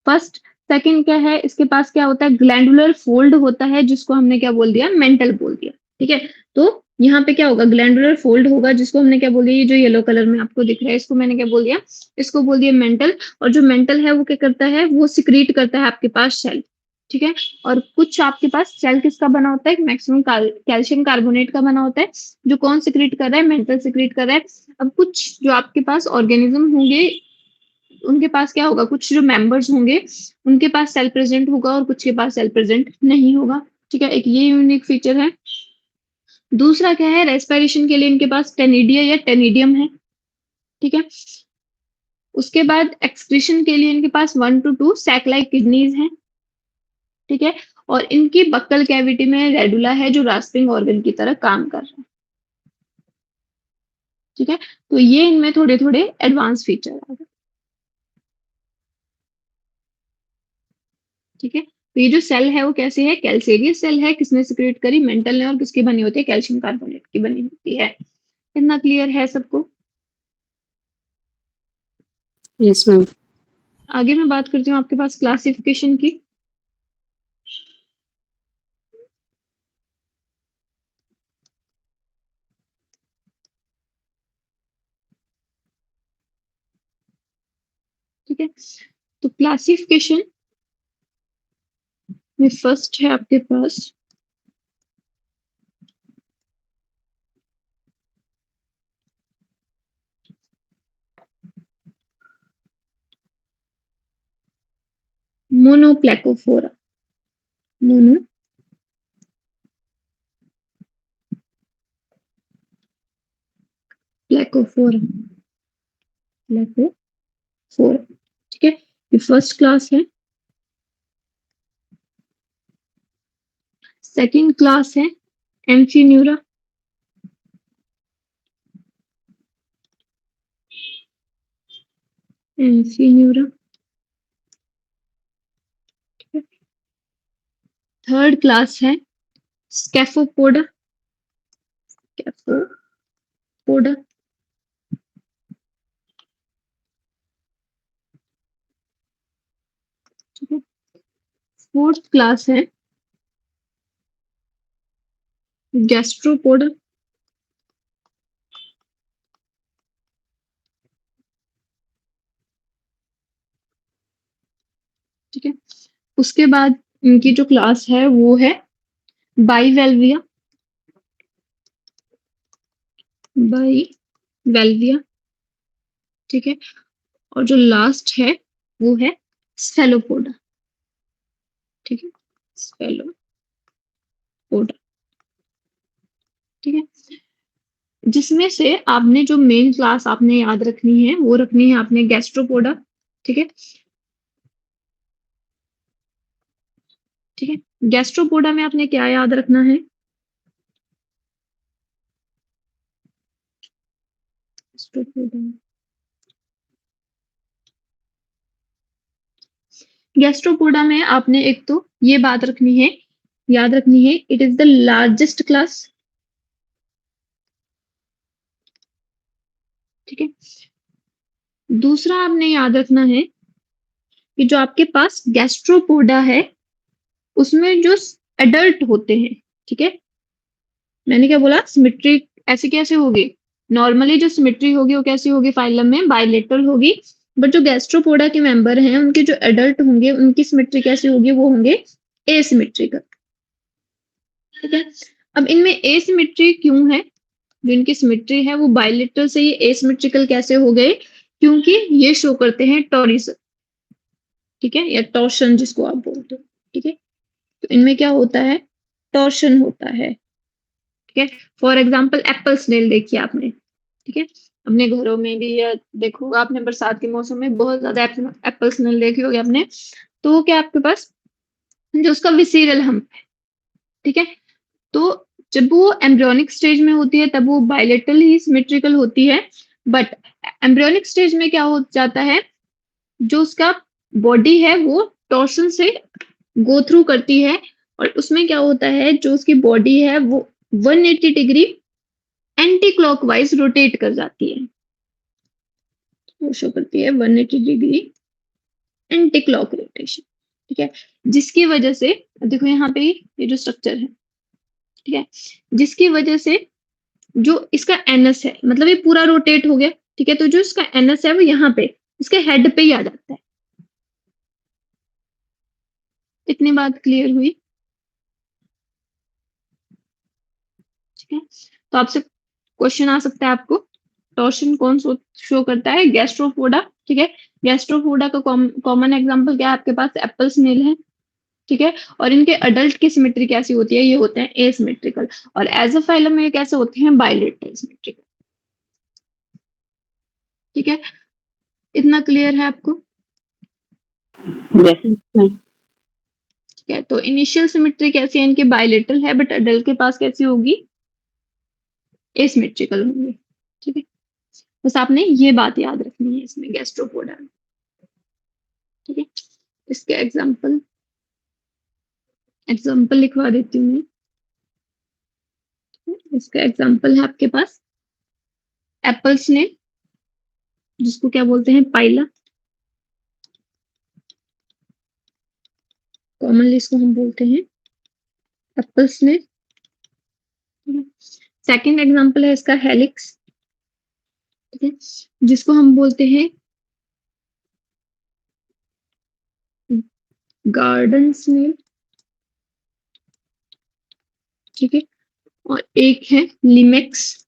Speaker 1: फर्स्ट सेकंड क्या है, इसके पास क्या होता है, ग्लैंडुलर फोल्ड होता है, जिसको हमने क्या बोल दिया, मेंटल बोल दिया। ठीक है, तो यहाँ पे क्या होगा, ग्लैंडुलर फोल्ड होगा, जिसको हमने क्या बोल दिया, ये जो येलो कलर में आपको दिख रहा है, इसको मैंने क्या बोल दिया, इसको बोल दिया मेंटल। और जो मेंटल है वो क्या करता है, वो सिक्रीट करता है आपके पास सेल। ठीक है, और कुछ आपके पास सेल किसका बना होता है, मैक्सिमम कैल्शियम कार्बोनेट का बना होता है, जो कौन सिक्रीट कर रहा है, मेंटल सिक्रीट कर रहा है। अब कुछ जो आपके पास ऑर्गेनिज्म होंगे, उनके पास क्या होगा, कुछ जो मेंबर्स होंगे उनके पास सेल प्रेजेंट होगा और कुछ के पास सेल प्रेजेंट नहीं होगा। ठीक है, एक ये यूनिक फीचर है। दूसरा क्या है, रेस्पिरेशन के लिए इनके पास टेनिडिया या टेनिडियम है। ठीक है, उसके बाद एक्सक्रीशन के लिए इनके पास 1 to 2 सैक लाइक किडनीज हैं। ठीक है, और इनकी बक्कल कैविटी में रेडुला है, जो रास्पिंग ऑर्गन की तरह काम कर रहा है। ठीक है, तो ये इनमें थोड़े थोड़े एडवांस फीचर आ गए। ठीक है, तो ये जो सेल है वो कैसे है, कैल्सेरियस सेल है, किसने सिक्रेट करी, मेंटल ने, और किसकी बनी होती है, कैल्शियम कार्बोनेट की बनी होती है। इतना क्लियर है सबको?
Speaker 4: Yes, ma'am.
Speaker 1: आगे मैं बात करती हूँ आपके पास क्लासिफिकेशन की। ठीक है, तो क्लासिफिकेशन में फर्स्ट है आपके पास मोनोप्लेकोफोरा। मोनो प्लेकोफोरा, प्लेकोफोरा। ठीक है, ये फर्स्ट क्लास है। सेकंड क्लास है एम्फीन्यूरा। एम्फीन्यूरा। थर्ड क्लास है स्कैफोपोडा। स्कैफोपोडा। ठीक है, फोर्थ क्लास है गैस्ट्रोपोडा। ठीक है, उसके बाद इनकी जो क्लास है वो है बाईवेल्विया। बाईवेल्विया। ठीक है, और जो लास्ट है वो है स्फेलोपोडा। ठीक है, स्फेलोपोडा। ठीक है, जिसमें से आपने जो मेन क्लास आपने याद रखनी है वो रखनी है आपने गैस्ट्रोपोडा। ठीक है, ठीक है, गैस्ट्रोपोडा में आपने क्या याद रखना है, गैस्ट्रोपोडा में आपने एक तो ये बात रखनी है, याद रखनी है, it is the largest class. ठीक है, दूसरा आपने याद रखना है कि जो आपके पास गैस्ट्रोपोडा है उसमें जो एडल्ट होते हैं, ठीक है, मैंने क्या बोला, सिमेट्री ऐसे कैसे होगी, नॉर्मली जो सिमेट्री होगी वो कैसी होगी, फाइलम में बायलेटरल होगी, बट जो गैस्ट्रोपोडा के मेंबर हैं उनके जो एडल्ट होंगे उनकी सिमेट्री कैसी होगी, वो होंगे एसिमेट्रिकल। ठीक है, अब इनमें एसिमेट्री क्यों है, जो इनकी सिमेट्री है वो बायलेटरल से ये एसिमेट्रिकल कैसे हो गए, क्योंकि ये शो करते हैं टॉरिसन। ठीक है, या टॉर्शन जिसको आप बोलते हो। ठीक है, तो इनमें क्या होता है, टॉर्शन होता है। ठीक है, फॉर एग्जाम्पल एप्पल स्नेल देखिए आपने। ठीक है, अपने घरों में भी या देखो आपने बरसात के मौसम में बहुत ज्यादा एप्पल स्नेल देखे होंगे आपने, तो वो क्या आपके पास जो उसका विसीरल हम्प है। ठीक है, तो जब वो एम्ब्रियोनिक स्टेज में होती है तब वो बायलेटरल ही सिमेट्रिकल होती है, बट एम्ब्रियोनिक स्टेज में क्या हो जाता है, जो उसका बॉडी है वो टॉर्सन से गो थ्रू करती है, और उसमें क्या होता है, जो उसकी बॉडी है वो 180 डिग्री एंटी क्लॉकवाइज रोटेट कर जाती है। वो शो करती है 180 डिग्री एंटी क्लॉक रोटेशन। ठीक है, जिसकी वजह से देखो यहाँ पे ये जो स्ट्रक्चर है, ठीक है, जिसकी वजह से जो इसका एनएस है, मतलब ये पूरा रोटेट हो गया, ठीक है, तो जो इसका एनएस है वो यहाँ पे इसके हेड पे ही आ जाता है। इतनी बात क्लियर हुई? ठीक है, तो आपसे क्वेश्चन आ सकता है आपको, टॉर्शन कौन शो करता है? गैस्ट्रोपोडा, ठीक है, गैस्ट्रोपोडा का कॉमन एग्जांपल क्या है आपके पास? एप्पल स्नेल है, ठीक है, और इनके अडल्ट की सिमेट्री कैसी होती है? ये होते हैं एसिमेट्रिकल, और एज अ फाइलम में कैसे होते हैं? Bilateral symmetrical. ठीक है, इतना क्लियर है आपको?
Speaker 2: Yes.
Speaker 1: ठीक है, तो इनिशियल सिमेट्री कैसी है इनकी? बाइलेटरल है, बट अडल्ट के पास कैसी होगी? एसिमेट्रिकल होंगी। ठीक है, बस आपने ये बात याद रखनी है इसमें गैस्ट्रोपोडा में। ठीक है, इसके एग्जाम्पल लिखवा देती हूँ मैं। इसका एग्जाम्पल है आपके पास एप्पल स्नेल, जिसको क्या बोलते हैं? पाइला, कॉमनली इसको हम बोलते हैं एप्पल स्नेल। सेकंड एग्जाम्पल है इसका हेलिक्स, ठीक है, जिसको हम बोलते हैं गार्डन स्नेल। ठीक है, और एक है लिमेक्स,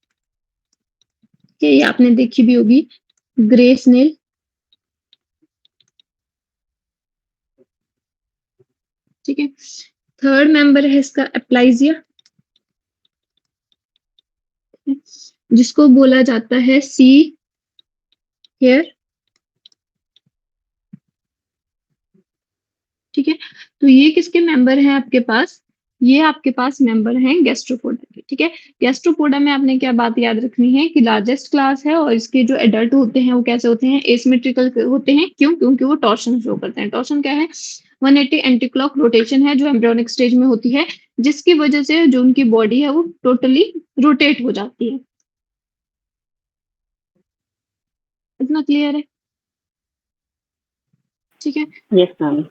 Speaker 1: ये आपने देखी भी होगी, ग्रे स्नेल। ठीक है, थर्ड मेंबर है इसका एप्लाइजिया, जिसको बोला जाता है सी हेयर। ठीक है, तो ये किसके मेंबर हैं आपके पास? ये आपके पास मेंबर हैं गैस्ट्रोपोडा के। ठीक है, गैस्ट्रोपोडा में आपने क्या बात याद रखनी है कि लार्जेस्ट क्लास है, और इसके जो एडल्ट होते हैं वो कैसे होते हैं? एसिमेट्रिकल होते हैं। क्यों? क्योंकि वो टॉर्शन शो करते हैं। टॉर्शन क्या है? 180 एंटी क्लॉक रोटेशन है जो एम्ब्रियोनिक स्टेज में होती है, जिसकी वजह से जो उनकी बॉडी है वो टोटली रोटेट हो जाती है। इतना क्लियर है? ठीक है,
Speaker 2: Yes, ma'am.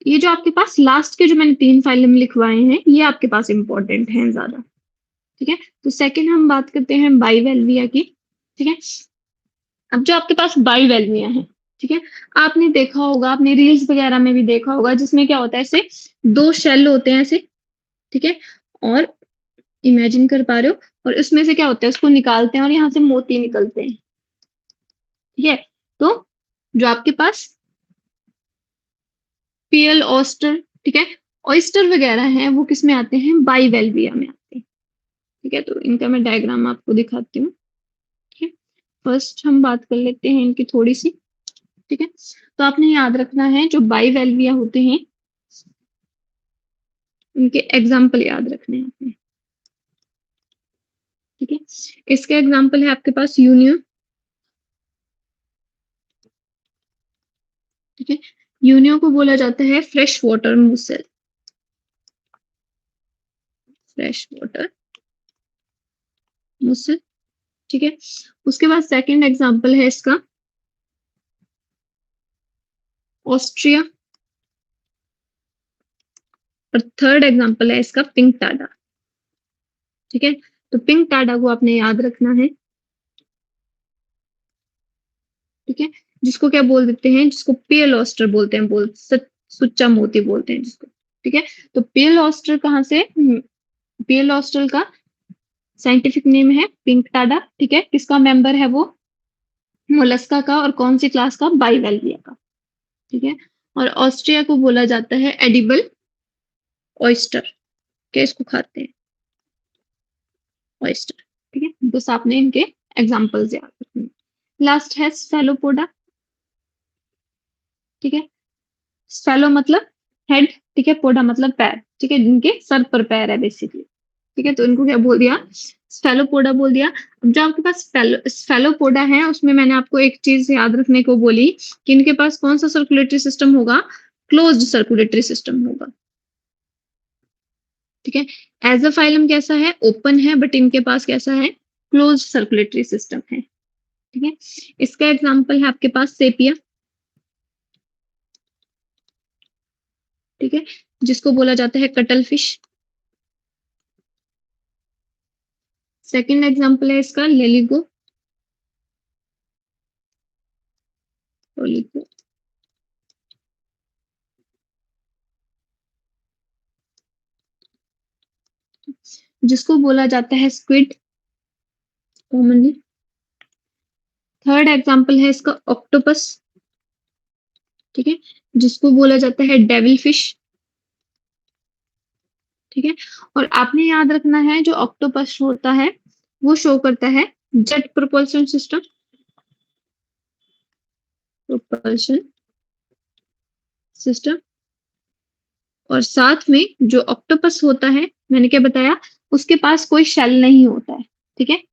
Speaker 1: ये जो आपके पास लास्ट के जो मैंने 3 फाइलम लिखवाए हैं, ये आपके पास इंपॉर्टेंट हैं ज्यादा। ठीक है, तो सेकंड हम बात करते हैं बाइवेल्विया की। ठीक है, अब जो आपके पास बाइवेल्विया है, ठीक है, आपने देखा होगा, आपने रील्स वगैरह में भी देखा होगा, जिसमें क्या होता है, ऐसे 2 शेल होते हैं ऐसे। ठीक है, और इमेजिन कर पा रहे हो, और इसमें से क्या होता है, उसको निकालते हैं और यहाँ से मोती निकलते हैं। ठीक है, तो जो आपके पास पीएल ऑस्टर, ठीक है, ऑयस्टर वगैरह हैं, वो किस में आते हैं? बाइवेल्विया में आते हैं। ठीक है, तो इनका मैं डायग्राम आपको दिखाती हूँ। ठीक है, फर्स्ट हम बात कर लेते हैं इनकी थोड़ी सी। ठीक है, तो आपने याद रखना है जो बाइवेल्विया होते हैं, उनके एग्जाम्पल याद रखने हैं आपने। ठीक है, इसके एग्जाम्पल है आपके पास यूनियो। ठीक है, यूनियो को बोला जाता है फ्रेश वाटर मूसल, फ्रेश वाटर मूसल। ठीक है, उसके बाद सेकंड एग्जाम्पल है इसका ऑस्ट्रिया, और थर्ड एग्जाम्पल है इसका पिंक टाडा। ठीक है, तो पिंक टाडा को आपने याद रखना है। ठीक है, जिसको क्या बोल देते हैं? जिसको पेल ऑस्टर बोलते हैं, सुच्चा मोती बोलते हैं जिसको। ठीक है, तो पेल ऑस्टर कहाँ से? पेल ऑस्टर का साइंटिफिक नेम है पिंक टाडा। ठीक है, किसका मेंबर है वो? मोलस्का का, और कौन सी क्लास का? बाइवेल्विया का। ठीक है, और ऑस्ट्रिया को बोला जाता है एडिबल ऑयस्टर, क्या इसको खाते हैं? ऑयस्टर। ठीक है, बस आपने इनके एग्जाम्पल्स याद रखने। लास्ट है स्फेलोपोडा। ठीक है, स्फेलो मतलब हेड, ठीक है, पोडा मतलब पैर। ठीक है, जिनके सर पर पैर है बेसिकली। ठीक है, तो इनको क्या बोल दिया? स्फेलोपोडा बोल दिया। अब जो आपके पास स्फेलोपोडा है, उसमें मैंने आपको एक चीज याद रखने को बोली कि इनके पास कौन सा सर्कुलेटरी सिस्टम होगा? क्लोज्ड सर्कुलेटरी सिस्टम होगा। ठीक है, एज अ फाइलम कैसा है? ओपन है, बट इनके पास कैसा है? क्लोज्ड सर्कुलेटरी सिस्टम है। ठीक है, इसका एग्जाम्पल है आपके पास सेपिया। ठीक है, जिसको बोला जाता है कटल फिश। सेकंड एग्जांपल है इसका लेलिगो, ओलिगो। जिसको बोला जाता है स्क्विड कॉमनली। थर्ड एग्जांपल है इसका ऑक्टोपस, ठीक है, जिसको बोला जाता है डेविल फिश। ठीक है, और आपने याद रखना है जो ऑक्टोपस होता है वो शो करता है jet propulsion system, propulsion system. और साथ में जो ऑक्टोपस होता है, मैंने क्या बताया, उसके पास कोई शेल नहीं होता है, ठीक है,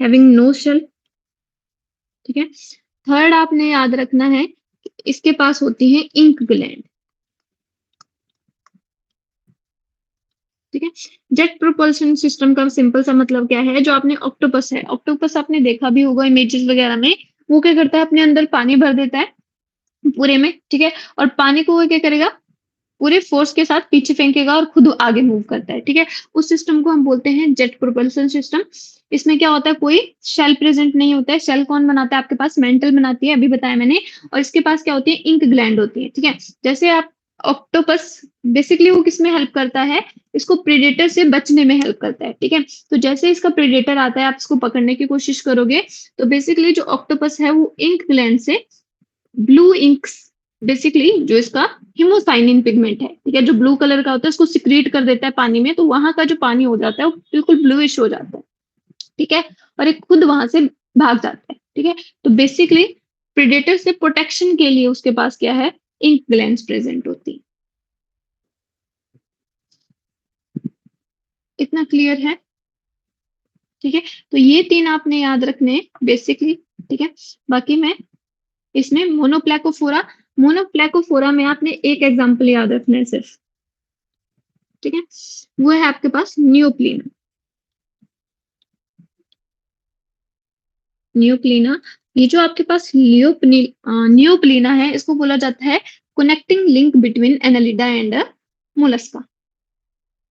Speaker 1: हैविंग नो शेल। ठीक है, थर्ड आपने याद रखना है इसके पास होती है इंक ग्लैंड। ठीक है, जेट प्रोपल्शन सिस्टम का सिंपल सा मतलब क्या है, जो आपने ऑक्टोपस है, ऑक्टोपस आपने देखा भी होगा इमेजेस वगैरह में, वो क्या करता है अपने अंदर पानी भर देता है पूरे में, ठीक है, और पानी को वो क्या करेगा, पूरे फोर्स के साथ पीछे फेंकेगा और खुद आगे मूव करता है। ठीक है, उस सिस्टम को हम बोलते हैं जेट प्रोपल्सन सिस्टम। इसमें क्या होता है, कोई शेल प्रेजेंट नहीं होता है। शेल कौन बनाता है आपके पास, मेंटल बनाती है, अभी बताया मैंने। और इसके पास क्या होती है, इंक ग्लैंड होती है। ठीक है, जैसे आप ऑक्टोपस बेसिकली वो किसमें हेल्प करता है, इसको प्रेडेटर से बचने में हेल्प करता है। ठीक है, तो जैसे इसका प्रेडेटर आता है आप इसको पकड़ने की कोशिश करोगे, तो बेसिकली जो ऑक्टोपस है वो इंक ग्लैंड से ब्लू इंक्स, बेसिकली जो इसका हिमोसाइनिन पिगमेंट है, ठीक है, जो ब्लू कलर का होता है, उसको सिक्रीट कर देता है पानी में, तो वहां का जो पानी हो जाता है वो बिल्कुल ब्लूइश हो जाता है। ठीक है, और एक खुद वहां से भाग जाता है। ठीक है, तो बेसिकली प्रेडेटर से प्रोटेक्शन के लिए उसके पास क्या है, इंक ग्लैंड्स प्रेजेंट होती है। इतना क्लियर है? ठीक है, तो ये तीन आपने याद रखने बेसिकली। ठीक है, बाकी मैं इसमें मोनोप्लेकोफोरा, मोनोप्लेकोफोरा में आपने एक एग्जांपल याद रखना है सिर्फ। ठीक है, वो है आपके पास न्यूक्लिना। न्यूक्लिना, ये जो आपके पास न्यूक्लिना है, इसको बोला जाता है connecting link between Annelida and Mollusca.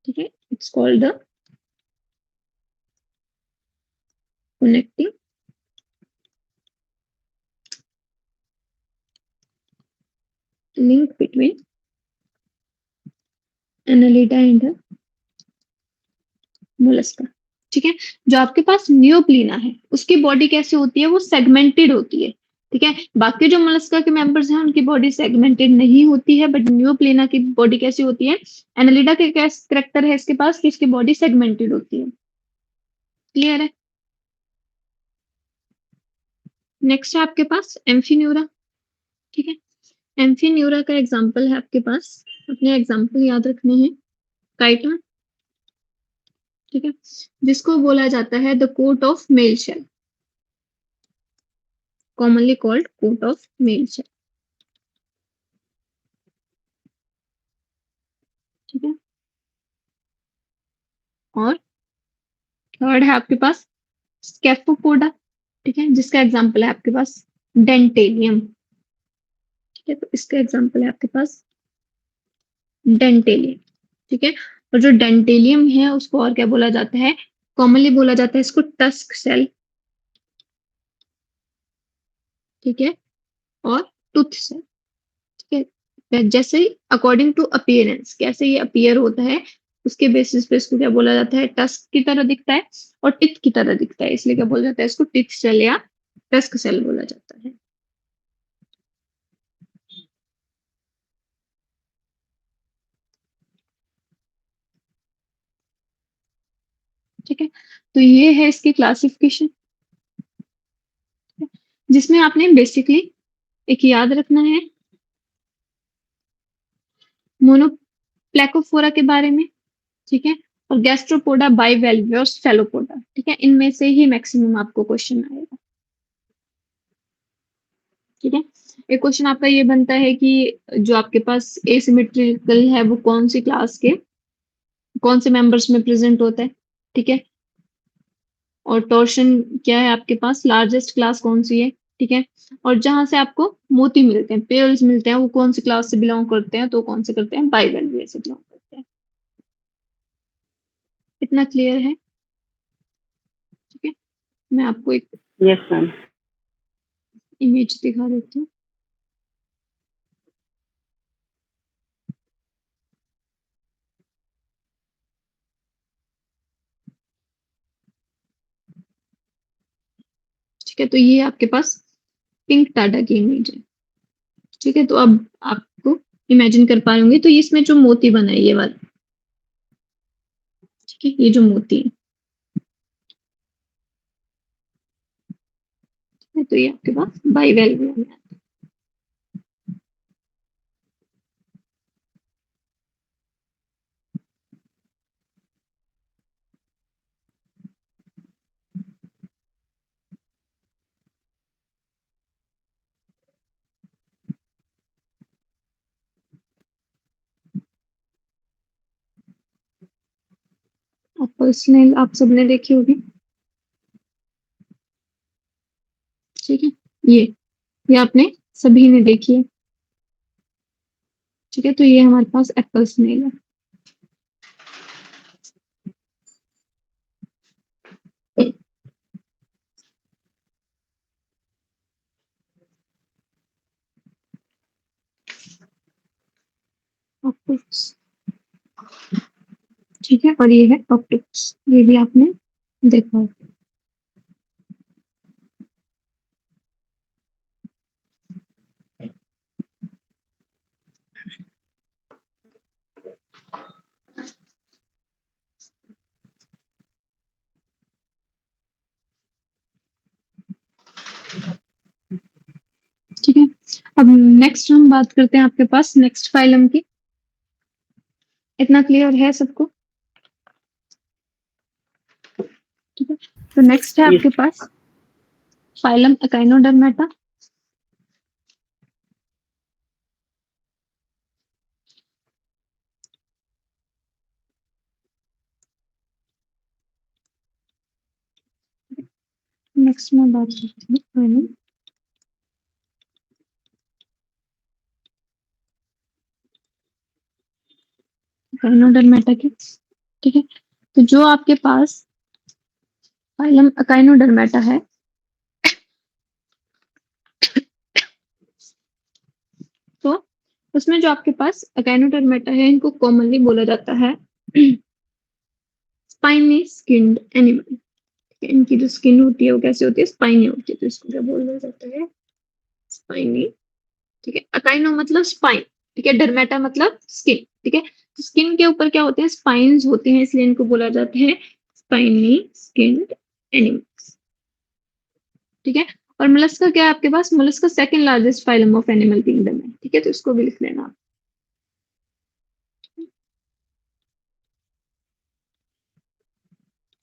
Speaker 1: ठीक है, it's called the connecting link between Annelida and Mollusca. ठीक है, जो आपके पास न्यूक्लिना है उसकी बॉडी कैसे होती है, वो सेगमेंटेड होती है। ठीक है, बाकी जो मोलस्का के मेंबर्स हैं उनकी बॉडी सेगमेंटेड नहीं होती है, बट न्यूक्लिना की बॉडी कैसी होती है, एनालिडा के क्या करेक्टर है इसके पास कि इसकी बॉडी सेगमेंटेड होती है। क्लियर है? नेक्स्ट है आपके पास एम्फीन्यूरा। ठीक है, एम्फीन्यूरा का एग्जांपल है आपके पास, अपने एग्जांपल याद रखने हैं। काइटन, ठीक है, जिसको बोला जाता है the coat of mail shell, commonly called coat of mail shell. ठीक है, और थर्ड है आपके पास स्केफोपोडा। ठीक है, जिसका एग्जांपल है आपके पास डेंटेलियम। ठीक है, तो इसका एग्जांपल है आपके पास डेंटेलियम। ठीक है, और जो डेंटेलियम है उसको और क्या बोला जाता है, कॉमनली बोला जाता है इसको टस्क सेल। ठीक है, और टूथ सेल। ठीक है, जैसे ही अकॉर्डिंग टू अपीयरेंस, कैसे ये अपीयर होता है उसके बेसिस पे इसको क्या बोला जाता है, टस्क की तरह दिखता है और टिथ की तरह दिखता है, इसलिए क्या बोला जाता है इसको टिथ सेल या टस्क सेल बोला जाता है। ठीक है, तो ये है इसकी क्लासिफिकेशन, जिसमें आपने बेसिकली एक याद रखना है मोनोप्लेकोफोरा के बारे में। ठीक है, और गैस्ट्रोपोडा, बाइवेल्वियस, फेलोपोडा। ठीक है, इनमें से ही मैक्सिमम आपको क्वेश्चन आएगा। ठीक है, एक क्वेश्चन आपका ये बनता है कि जो आपके पास एसिमेट्रिकल है वो कौन सी क्लास के कौन से मेंबर्स में प्रेजेंट होता है। ठीक है, और टॉर्शन क्या है आपके पास, लार्जेस्ट क्लास कौन सी है। ठीक है। और जहां से आपको मोती मिलते हैं, पेयर्स मिलते हैं, वो कौन सी क्लास से बिलोंग करते हैं, तो कौन से करते हैं, बाइवेलवे से बिलोंग करते हैं। इतना क्लियर है? ठीक है, मैं आपको एक
Speaker 2: Yes, ma'am.
Speaker 1: इमेज दिखा देती हूँ। ठीक है, तो ये आपके पास पिंक टाटा की इमेज है। ठीक है, तो अब आपको इमेजिन कर पा होंगे, तो इसमें जो मोती बना है ये वाला, ठीक है, ये जो मोती है, तो ये आपके पास बाइवेलवे में है। और पर्सनल आप सबने देखी होगी। ठीक है, ये आपने सभी ने देखी है। ठीक है, तो ये हमारे पास एप्पल स्नेल है। ऑक्टोपस, ठीक है, और ये है ऑक्टोपस, ये भी आपने देखा होगा। ठीक है, अब नेक्स्ट हम बात करते हैं आपके पास नेक्स्ट फाइलम की। इतना क्लियर है सबको? ठीक है, तो नेक्स्ट है
Speaker 2: Yes.
Speaker 1: आपके पास फाइलम एकाइनोडर्मेटा। नेक्स्ट मैं बात करती हूँ फाइलम एकाइनोडर्मेटा की। ठीक है, तो जो आपके पास फाइलम एकाइनोडर्मेटा है, तो उसमें जो आपके पास एकाइनोडर्मेटा है, इनको कॉमनली बोला जाता है स्पाइनी स्किन्ड एनिमल। इनकी जो स्किन होती है वो कैसे होती है, स्पाइनी होती है, तो इसको क्या बोला जाता है, स्पाइनी। ठीक है, अकाइनो मतलब स्पाइन, ठीक है, डर्मेटा मतलब स्किन। ठीक है, तो स्किन के ऊपर क्या होते हैं, स्पाइन्स होते हैं, इसलिए इनको बोला जाता है स्पाइनी स्किन्ड एनिमल्स। ठीक है, और मोलस्का क्या है आपके पास, Mollusca second largest phylum of animal kingdom है। ठीक है, तो इसको भी लिख लेना आप।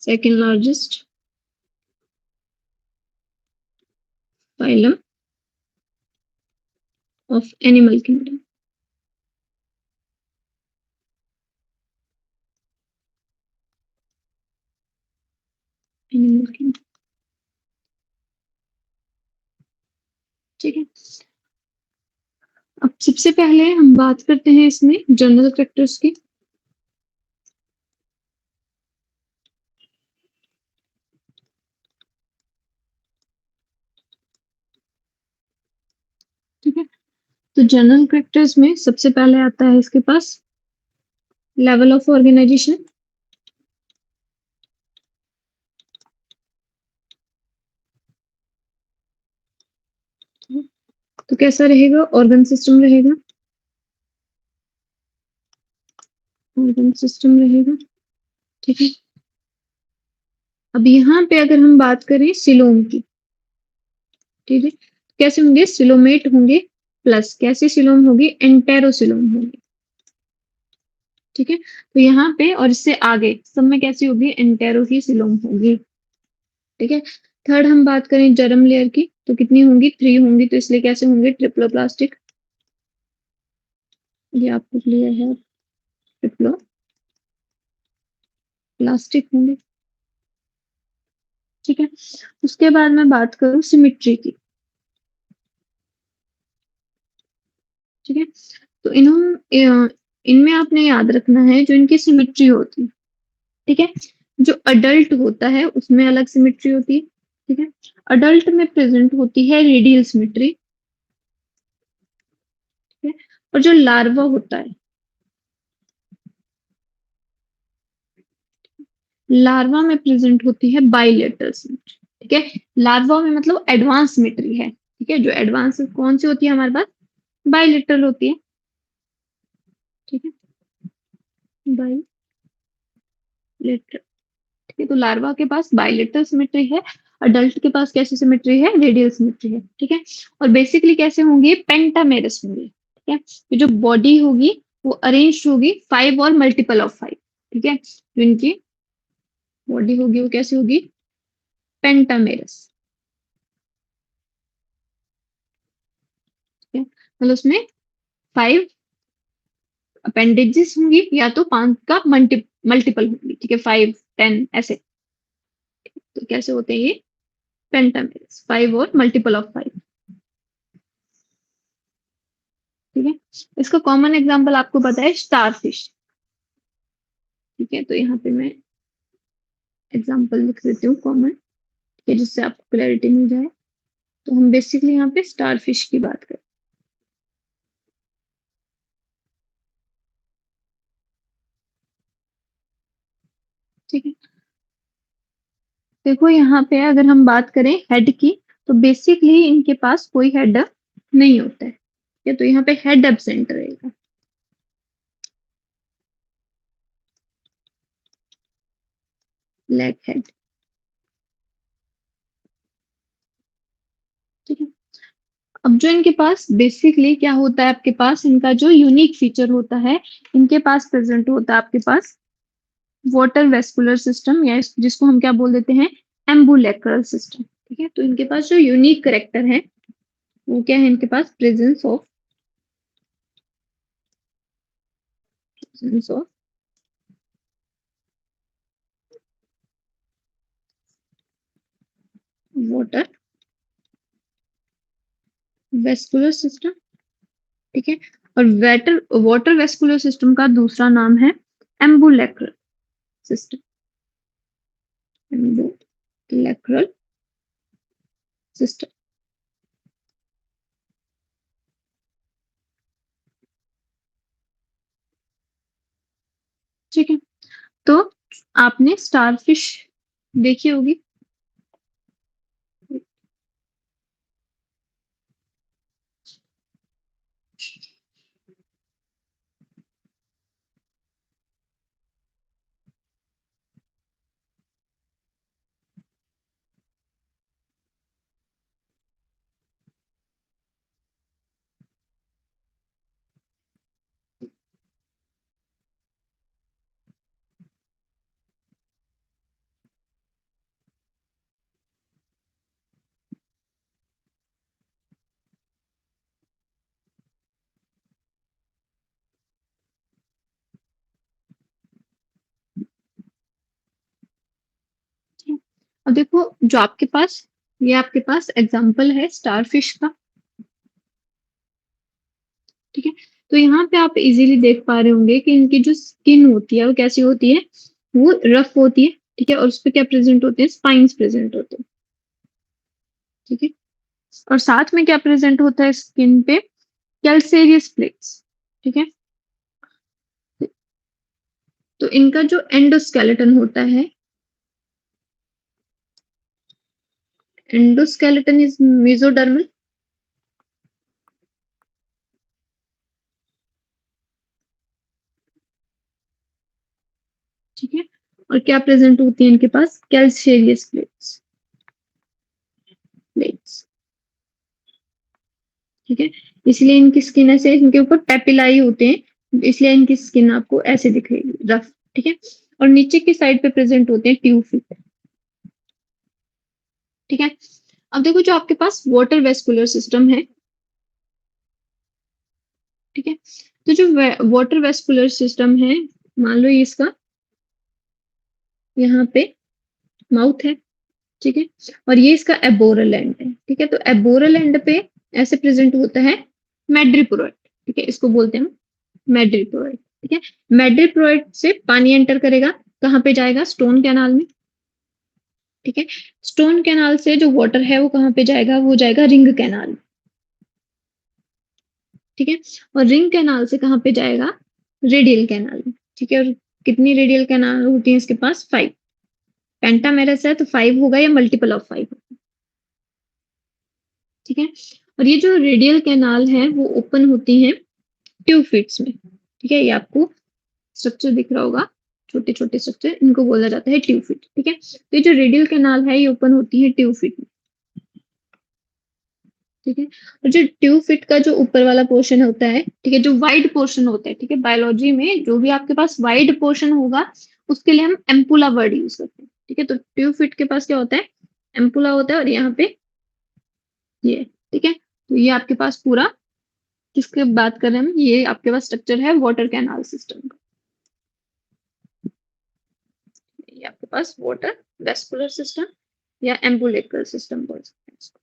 Speaker 1: Second largest phylum of animal kingdom. Animal kingdom, ठीक है। अब सबसे पहले हम बात करते हैं इसमें जनरल कैरेक्टर्स की। ठीक है, तो जनरल कैरेक्टर्स में सबसे पहले आता है इसके पास लेवल ऑफ ऑर्गेनाइजेशन। तो कैसा रहेगा, ऑर्गन सिस्टम रहेगा, ऑर्गन सिस्टम रहेगा। ठीक है, अब यहाँ पे अगर हम बात करें सिलोम की, ठीक है, कैसे होंगे, सिलोमेट होंगे, प्लस कैसी सिलोम होगी, एंटेरोसिलोम होगी। ठीक है, तो यहाँ पे और इससे आगे सब में कैसी होगी, एंटेरो ही सिलोम होगी। ठीक है, थर्ड हम बात करें जर्म लेयर की, तो कितनी होंगी, 3 होंगी, तो इसलिए कैसे होंगे, ट्रिप्लोप्लास्टिक। ये आपको क्लियर है, ट्रिप्लोप्लास्टिक होंगे। ठीक है, उसके बाद मैं बात करूं सिमिट्री की। ठीक है। तो इनमें आपने याद रखना है जो इनकी सिमेट्री होती है, ठीक है। जो अडल्ट होता है उसमें अलग सिमेट्री होती है, ठीक है। अडल्ट में प्रेजेंट होती है रेडियल सिमेट्री, ठीक है। और जो लार्वा होता है, लार्वा में प्रेजेंट होती है बाइलेटरल सिमेट्री, ठीक है। लार्वा में मतलब एडवांस सिमेट्री है, ठीक है। जो एडवांस कौन सी होती है हमारे पास, बाइलेटरल होती है, ठीक है, बाइलेटरल, ठीक है। तो लार्वा के पास बाइलेटरल सिमेट्री है, अडल्ट के पास कैसी सिमेट्री है, रेडियल सिमेट्री है, ठीक है। और बेसिकली कैसे होंगे, पेंटामेरस होंगे, ठीक है। ये जो बॉडी होगी वो अरेंज होगी 5 और मल्टीपल ऑफ 5, ठीक है। जो इनकी बॉडी होगी वो कैसी होगी, पेंटामेरस, ठीक है। मतलब उसमें 5 अपेंडेजेस होंगी या तो 5 का मल्टीपल होंगी, ठीक है, 5 10 ऐसे। तो कैसे होते हैं ये, पेंटामेरस, 5 और मल्टीपल ऑफ 5, ठीक है। इसका कॉमन एग्जांपल आपको पता है, स्टारफिश, ठीक है। तो यहाँ पे मैं एग्जांपल लिख देती हूँ कॉमन, ठीक है, जिससे आपको क्लैरिटी मिल जाए। तो हम बेसिकली यहाँ पे स्टारफिश की बात करें, ठीक है। देखो यहाँ पे अगर हम बात करें हेड की, तो बेसिकली इनके पास कोई हेड नहीं होता है, ठीक है। तो यहाँ पे हेड एब्सेंट रहेगा, लैक हेड, ठीक है। अब जो इनके पास बेसिकली क्या होता है, आपके पास इनका जो यूनिक फीचर होता है, इनके पास प्रेजेंट होता है आपके पास वाटर वेस्कुलर सिस्टम, या जिसको हम क्या बोल देते हैं, एम्बुलेक्रल सिस्टम, ठीक है। तो इनके पास जो यूनिक करेक्टर है वो क्या है, इनके पास presence of water vascular system, ठीक है। और वाटर वाटर वेस्कुलर सिस्टम का दूसरा नाम है एम्बुलेक्रल सिस्टम, एम्बुलेक्रल सिस्टम, ठीक है। तो आपने स्टारफिश देखी होगी, ठीक है? अब देखो जो आपके पास, ये आपके पास एग्जाम्पल है स्टारफिश का, ठीक है। तो यहाँ पे आप इजीली देख पा रहे होंगे कि इनकी जो स्किन होती है वो कैसी होती है, वो रफ होती है, ठीक है। और उस पे क्या प्रेजेंट होते हैं, स्पाइंस प्रेजेंट होते हैं, ठीक है। और साथ में क्या प्रेजेंट होता है स्किन पे, कैल्सेरियस प्लेट्स, ठीक है। तो इनका जो एंडोस्केलेटन होता है, एंडोस्केलेटन इज मेसोडर्मल, ठीक है। और क्या प्रेजेंट होती है इनके पास, कैल्सेरियस प्लेट्स, ठीक है। इसलिए इनकी स्किन ऐसे, इनके ऊपर पेपिलाई होते हैं, इसलिए इनकी स्किन आपको ऐसे दिखेगी रफ, ठीक है। और नीचे की साइड पे प्रेजेंट होते हैं ट्यूब फिट, ठीक है। अब देखो जो आपके पास वाटर वेस्कुलर सिस्टम है, ठीक है। तो जो वाटर वेस्कुलर सिस्टम है, मान लो ये इसका यहाँ पे माउथ है, ठीक है। और ये इसका एबोरल एंड है, ठीक है। तो एबोरल एंड पे ऐसे प्रेजेंट होता है मैड्रिपोराइट, ठीक है, इसको बोलते हैं मेडिप्लोइड। ठीक है, मेडिप्लोइड से पानी एंटर करेगा, कहाँ पे जाएगा? स्टोन कैनाल में। ठीक है, स्टोन कैनाल से जो वाटर है वो कहाँ पे जाएगा? वो जाएगा रिंग कैनाल में। ठीक है, और रिंग कैनाल से कहाँ पे जाएगा? रेडियल कैनाल में। ठीक है, और कितनी रेडियल कैनाल होती है इसके पास? 5। पेंटामेरस है तो 5 होगा या मल्टीपल ऑफ 5 होगा। ठीक है, और ये जो रेडियल कैनाल है वो ओपन होती है ट्यूफिट्स में। ठीक है, ये आपको स्ट्रक्चर दिख रहा होगा, छोटे छोटे स्ट्रक्चर, इनको बोला जाता है ट्यूफिट। ठीक है, तो ये जो रेडियल कैनाल है ये ओपन होती है ट्यूफिट में। ठीक है, और जो ट्यूफिट का जो ऊपर वाला पोर्शन होता है, ठीक है, जो वाइड पोर्शन होता है, ठीक है, बायोलॉजी में जो भी आपके पास वाइड पोर्शन होगा उसके लिए हम एम्पुला वर्ड यूज करते हैं। ठीक है, तो ट्यूफिट के पास क्या होता है? एम्पुला होता है, और यहाँ पे ये। ठीक है, तो ये आपके पास पूरा, किसके बात कर रहे हैं हम? ये आपके पास स्ट्रक्चर है वाटर कैनाल सिस्टम का। ये आपके पास वाटर वेस्कुलर सिस्टम या एम्बुलेक्रल सिस्टम बोल सकते हैं इसको।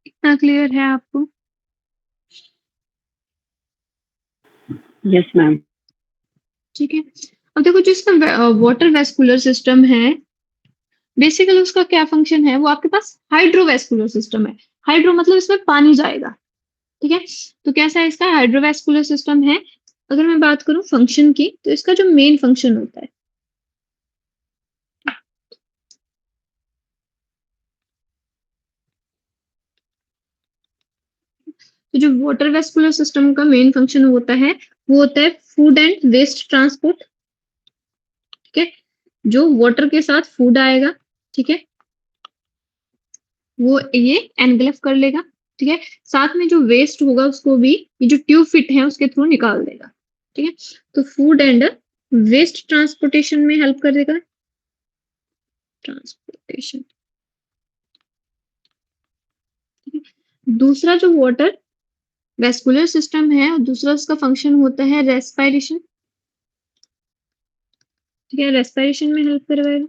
Speaker 1: कितना क्लियर है आपको?
Speaker 2: Yes, ma'am.
Speaker 1: ठीक है, अब देखो जिसका वाटर वेस्कुलर सिस्टम है, बेसिकली उसका क्या फंक्शन है? वो आपके पास हाइड्रोवेस्कुलर सिस्टम है। हाइड्रो मतलब इसमें पानी जाएगा। ठीक है, तो कैसा है इसका? हाइड्रोवेस्कुलर सिस्टम है। अगर मैं बात करूं फंक्शन की, तो इसका जो मेन फंक्शन होता है, तो जो वाटर वेस्कुलर सिस्टम का मेन फंक्शन होता है वो होता है फूड एंड वेस्ट ट्रांसपोर्ट। ठीक है, जो वाटर के साथ फूड आएगा, ठीक है, वो ये एनगल्फ कर लेगा। ठीक है, साथ में जो वेस्ट होगा उसको भी ये जो ट्यूब फिट है उसके थ्रू निकाल देगा। ठीक है, तो फूड एंड वेस्ट ट्रांसपोर्टेशन में हेल्प कर देगा। ट्रांसपोर्टेशन। ठीक है, दूसरा जो वाटर वेस्कुलर सिस्टम है, और दूसरा उसका फंक्शन होता है रेस्पिरेशन। ठीक है, रेस्पिरेशन में हेल्प करवाएगा।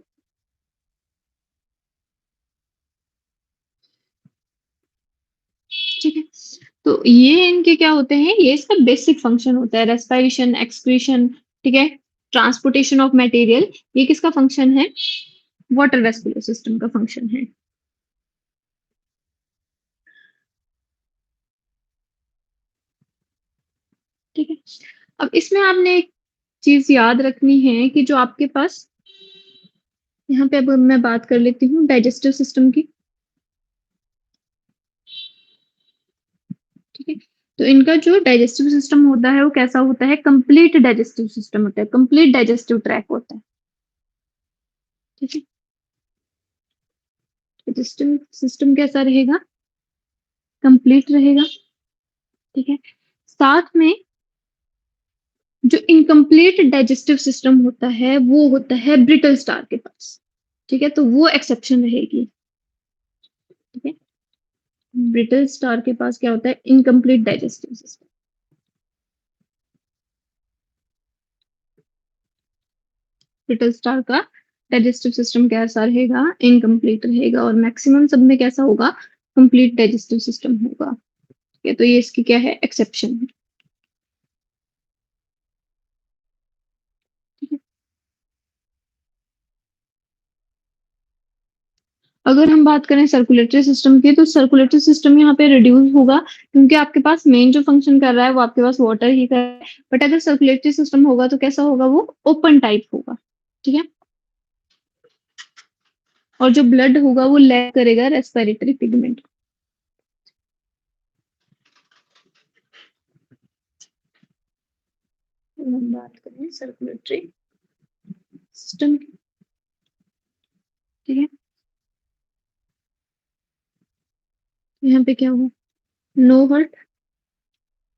Speaker 1: ठीक है, तो ये इनके क्या होते हैं? ये इसका बेसिक फंक्शन होता है, रेस्पिरेशन, एक्सक्रीशन। ठीक है, ट्रांसपोर्टेशन ऑफ मटेरियल, ये किसका फंक्शन है? वाटर वेस्कुलर सिस्टम का फंक्शन है। ठीक है, अब इसमें आपने एक चीज याद रखनी है कि जो आपके पास यहाँ पे, अब मैं बात कर लेती हूँ डाइजेस्टिव सिस्टम की। ठीक है, तो इनका जो डाइजेस्टिव सिस्टम होता है वो कैसा होता है? कंप्लीट डाइजेस्टिव सिस्टम होता है, कंप्लीट डाइजेस्टिव ट्रैक होता है। ठीक है, डाइजेस्टिव सिस्टम कैसा रहेगा? कंप्लीट रहेगा। ठीक है, साथ में जो इनकम्प्लीट डाइजेस्टिव सिस्टम होता है वो होता है ब्रिटल स्टार के पास। ठीक है, तो वो एक्सेप्शन रहेगी। ठीक है, ब्रिटल स्टार के पास क्या होता है? Incomplete digestive system. Brittle star का डाइजेस्टिव सिस्टम कैसा रहेगा? इनकम्प्लीट रहेगा, और मैक्सिमम सब में कैसा होगा? कंप्लीट डाइजेस्टिव सिस्टम होगा। ठीक है, तो ये इसकी क्या है? एक्सेप्शन है। ठीक है, अगर हम बात करें सर्कुलेटरी सिस्टम की, तो सर्कुलेटरी सिस्टम यहाँ पे रिड्यूस होगा, क्योंकि आपके पास मेन जो फंक्शन कर रहा है वो आपके पास वाटर ही कर रहा है। बट अगर सर्कुलेटरी सिस्टम होगा तो कैसा होगा? वो ओपन टाइप होगा। ठीक है, और जो ब्लड होगा वो लैक करेगा रेस्पिरेटरी पिगमेंट। हम बात करें सर्कुलेटरी सिस्टम की। ठीक है, यहाँ पे क्या हुआ? No heart.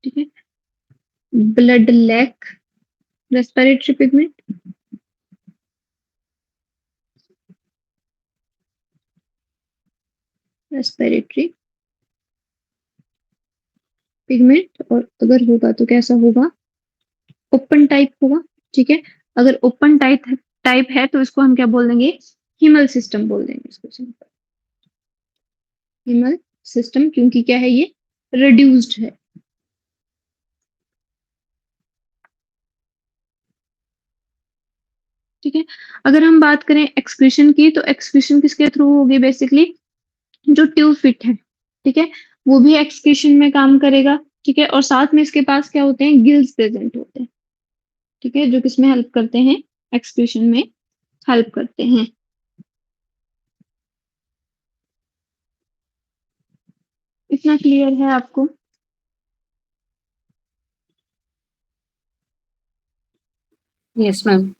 Speaker 1: ठीक है, blood lack respiratory pigment. Respiratory pigment, और अगर होगा तो कैसा होगा, ओपन टाइप होगा। ठीक है, अगर ओपन टाइप है तो इसको हम क्या बोल देंगे, हिमल सिस्टम बोल देंगे इसको, सिंपल हिमल सिस्टम, क्योंकि क्या है ये रिड्यूस्ड है। ठीक है, अगर हम बात करें एक्सक्रीशन की, तो एक्सक्रीशन किसके थ्रू होगी, बेसिकली जो ट्यूब फिट है, ठीक है, वो भी एक्सक्रीशन में काम करेगा। ठीक है, और साथ में इसके पास क्या होते हैं, गिल्स प्रेजेंट होते हैं। ठीक है, जो किसमें हेल्प करते हैं, एक्सक्रीशन में हेल्प करते हैं। इतना क्लियर है आपको?
Speaker 4: Yes, ma'am.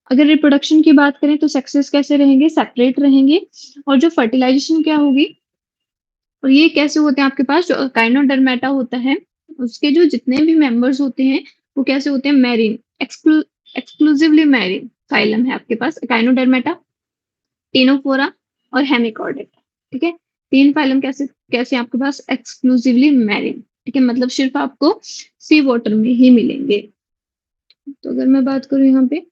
Speaker 1: अगर रिप्रोडक्शन की बात करें तो सेक्सेस कैसे रहेंगे, सेपरेट रहेंगे। और जो फर्टिलाइजेशन क्या होगी, और ये कैसे होते हैं आपके पास, जो काइनोडर्मेटा होता है उसके जो जितने भी मेंबर्स होते हैं वो कैसे होते हैं, मैरीन, एक्सक्लूसिवली मैरीन फाइलम है आपके पास, काइनोडर्मेटा, टेनोफोरा और हेमिकॉर्डेटा। ठीक है, तीन फाइलम कैसे कैसे आपके पास एक्सक्लूसिवली मैरीन। ठीक है, मतलब सिर्फ आपको सी वाटर में ही मिलेंगे। तो अगर मैं बात करूं यहाँ पे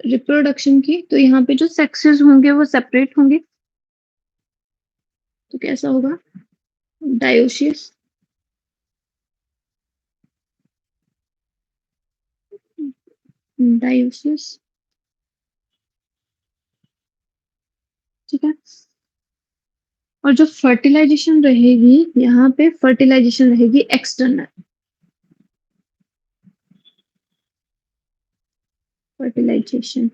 Speaker 1: रिप्रोडक्शन की, तो यहाँ पे जो सेक्सेस होंगे वो सेपरेट होंगे। तो कैसा होगा, डायोसियस, डायोसियस। ठीक है, और जो फर्टिलाइजेशन रहेगी, यहाँ पे फर्टिलाइजेशन रहेगी एक्सटर्नल, फर्टिलाइजेशन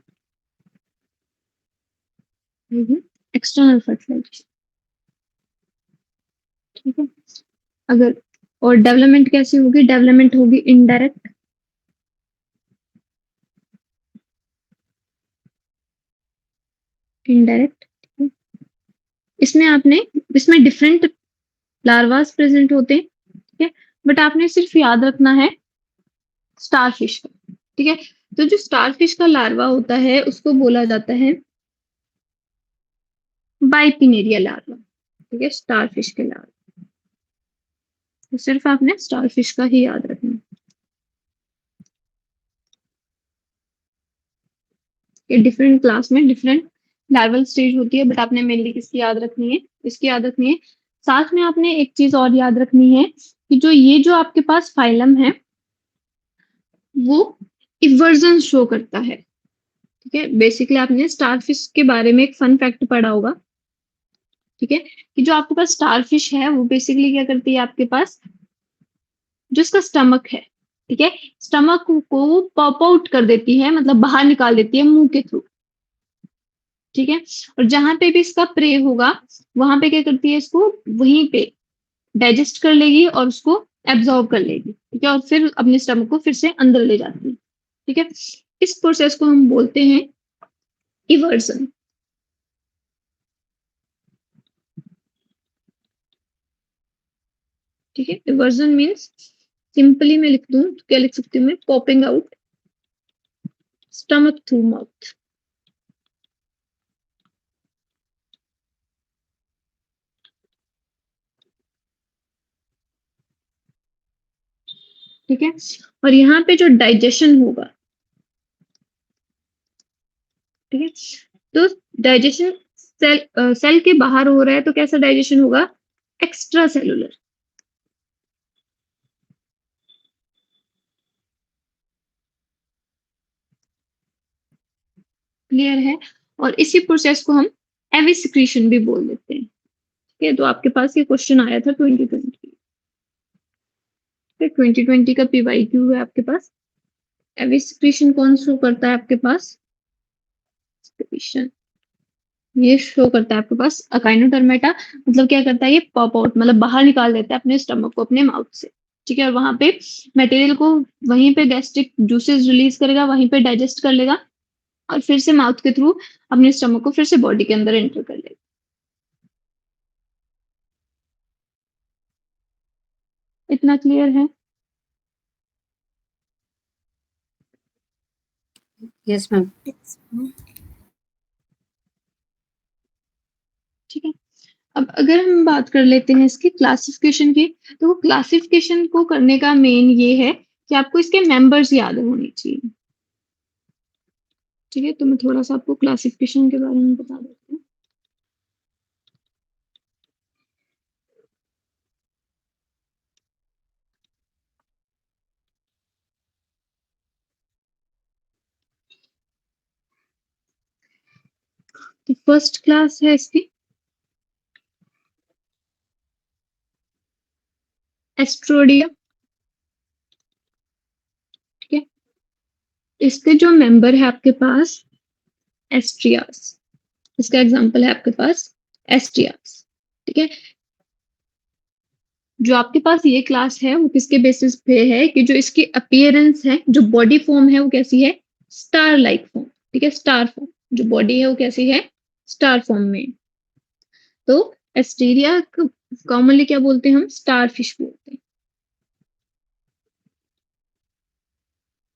Speaker 1: रहेगी एक्सटर्नल फर्टिलाइजेशन। ठीक है, अगर और डेवलपमेंट कैसी होगी, डेवलपमेंट होगी इनडायरेक्ट, इनडायरेक्ट। इसमें डिफरेंट लार्वास प्रेजेंट होते हैं। ठीक है, बट आपने सिर्फ याद रखना है स्टारफिश का। ठीक है, तो जो स्टारफिश का लार्वा होता है उसको बोला जाता है बाइपिनेरिया लार्वा। ठीक है, स्टारफिश के लार्वा, तो सिर्फ आपने स्टारफिश का ही याद रखना है। ये डिफरेंट क्लास में डिफरेंट लार्वल स्टेज होती है, बट आपने मेनली किसकी याद रखनी है, इसकी याद रखनी है। साथ में आपने एक चीज और याद रखनी है कि जो आपके पास फाइलम है वो इवर्जन शो करता है। ठीक है, बेसिकली आपने स्टारफिश के बारे में एक फन फैक्ट पढ़ा होगा। ठीक है, कि जो आपके पास स्टारफिश है वो बेसिकली क्या करती है, आपके पास जो इसका स्टमक है, ठीक है, स्टमक को पॉप आउट कर देती है, मतलब बाहर निकाल देती है मुंह के थ्रू। ठीक है, और जहां पे भी इसका प्रे होगा वहां पे क्या करती है, इसको वहीं पे डाइजेस्ट कर लेगी और उसको एब्जॉर्ब कर लेगी। ठीक है, और फिर अपने स्टमक को फिर से अंदर ले जाती है। ठीक है, इस प्रोसेस को हम बोलते हैं इवर्जन। ठीक है, इवर्जन मीन्स, सिंपली मैं लिख दूं तो क्या लिख सकती हूँ मैं, popping out stomach through mouth. ठीक है, और यहाँ पे जो डाइजेशन होगा, ठीक है, तो डाइजेशन सेल के बाहर हो रहा है तो कैसा डाइजेशन होगा, एक्स्ट्रा सेलुलर। क्लियर है, और इसी प्रोसेस को हम एविसिक्रीशन भी बोल देते हैं। ठीक है, तो आपके पास ये क्वेश्चन आया था 2020, 2020 का पीवाईक्यू है आपके पास। एविसिक्रीशन कौन शो करता है आपके पास, ये शो करता है आपके पास अकाइनोडर्मेटा, मतलब क्या करता है, ये पॉप आउट मतलब बाहर निकाल देता है अपने स्टमक को अपने माउथ से। ठीक है, और वहां पे मटेरियल को वहीं पे गैस्ट्रिक जूसेस रिलीज करेगा, वहीं पे डाइजेस्ट कर लेगा और फिर से माउथ के थ्रू अपने स्टमक को फिर से बॉडी के अंदर एंटर कर लेगा। इतना क्लियर है?
Speaker 4: Yes, ma'am.
Speaker 3: Yes, ma'am.
Speaker 1: अब अगर हम बात कर लेते हैं इसकी क्लासिफिकेशन की, तो क्लासिफिकेशन को करने का मेन ये है कि आपको इसके मेंबर्स याद होने चाहिए। ठीक है, तो मैं थोड़ा सा आपको क्लासिफिकेशन के बारे में बता देती हूँ। तो फर्स्ट क्लास है इसकी एस्ट्रोडिया। ठीक है, इसके जो मेंबर है आपके पास एस्ट्रियास, इसका एग्जांपल है आपके पास एस्ट्रियास। ठीक है, जो आपके पास ये क्लास है वो किसके बेसिस पे है कि जो इसकी अपीयरेंस है, जो बॉडी फॉर्म है वो कैसी है, स्टार लाइक फॉर्म। ठीक है, स्टार फॉर्म, जो बॉडी है वो कैसी है, स्टार फॉर्म में। तो एस्टेरिया कॉमनली क्या बोलते हैं हम, स्टार फिश बोलते हैं।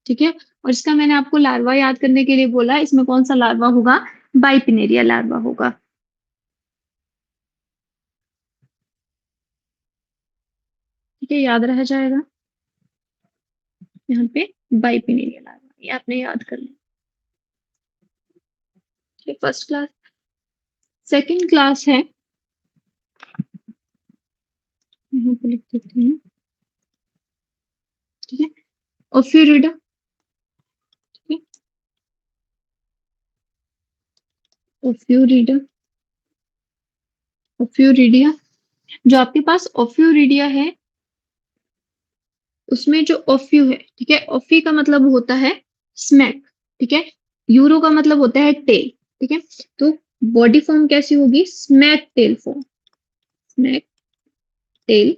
Speaker 1: ठीक है, और इसका मैंने आपको लार्वा याद करने के लिए बोला, इसमें कौन सा लार्वा होगा, बाइपिनेरिया लार्वा होगा। ठीक है, याद रह जाएगा यहाँ पे बाइपिनेरिया लार्वा, ये आपने याद कर लिया। ठीक है, फर्स्ट क्लास। सेकंड क्लास है, यहाँ पे लिख देते हैं। ठीक है, ओफ्यूरिडा। ठीक है, ओफ्यूरिडा, ओफ्यूरिडिया। जो आपके पास ओफ्यूरिडिया है उसमें जो ओफ्यू है, ठीक है, ओफी का मतलब होता है स्मैक। ठीक है, यूरो का मतलब होता है टेल। ठीक है, तो बॉडी फॉर्म कैसी होगी, smack tail form, smack tail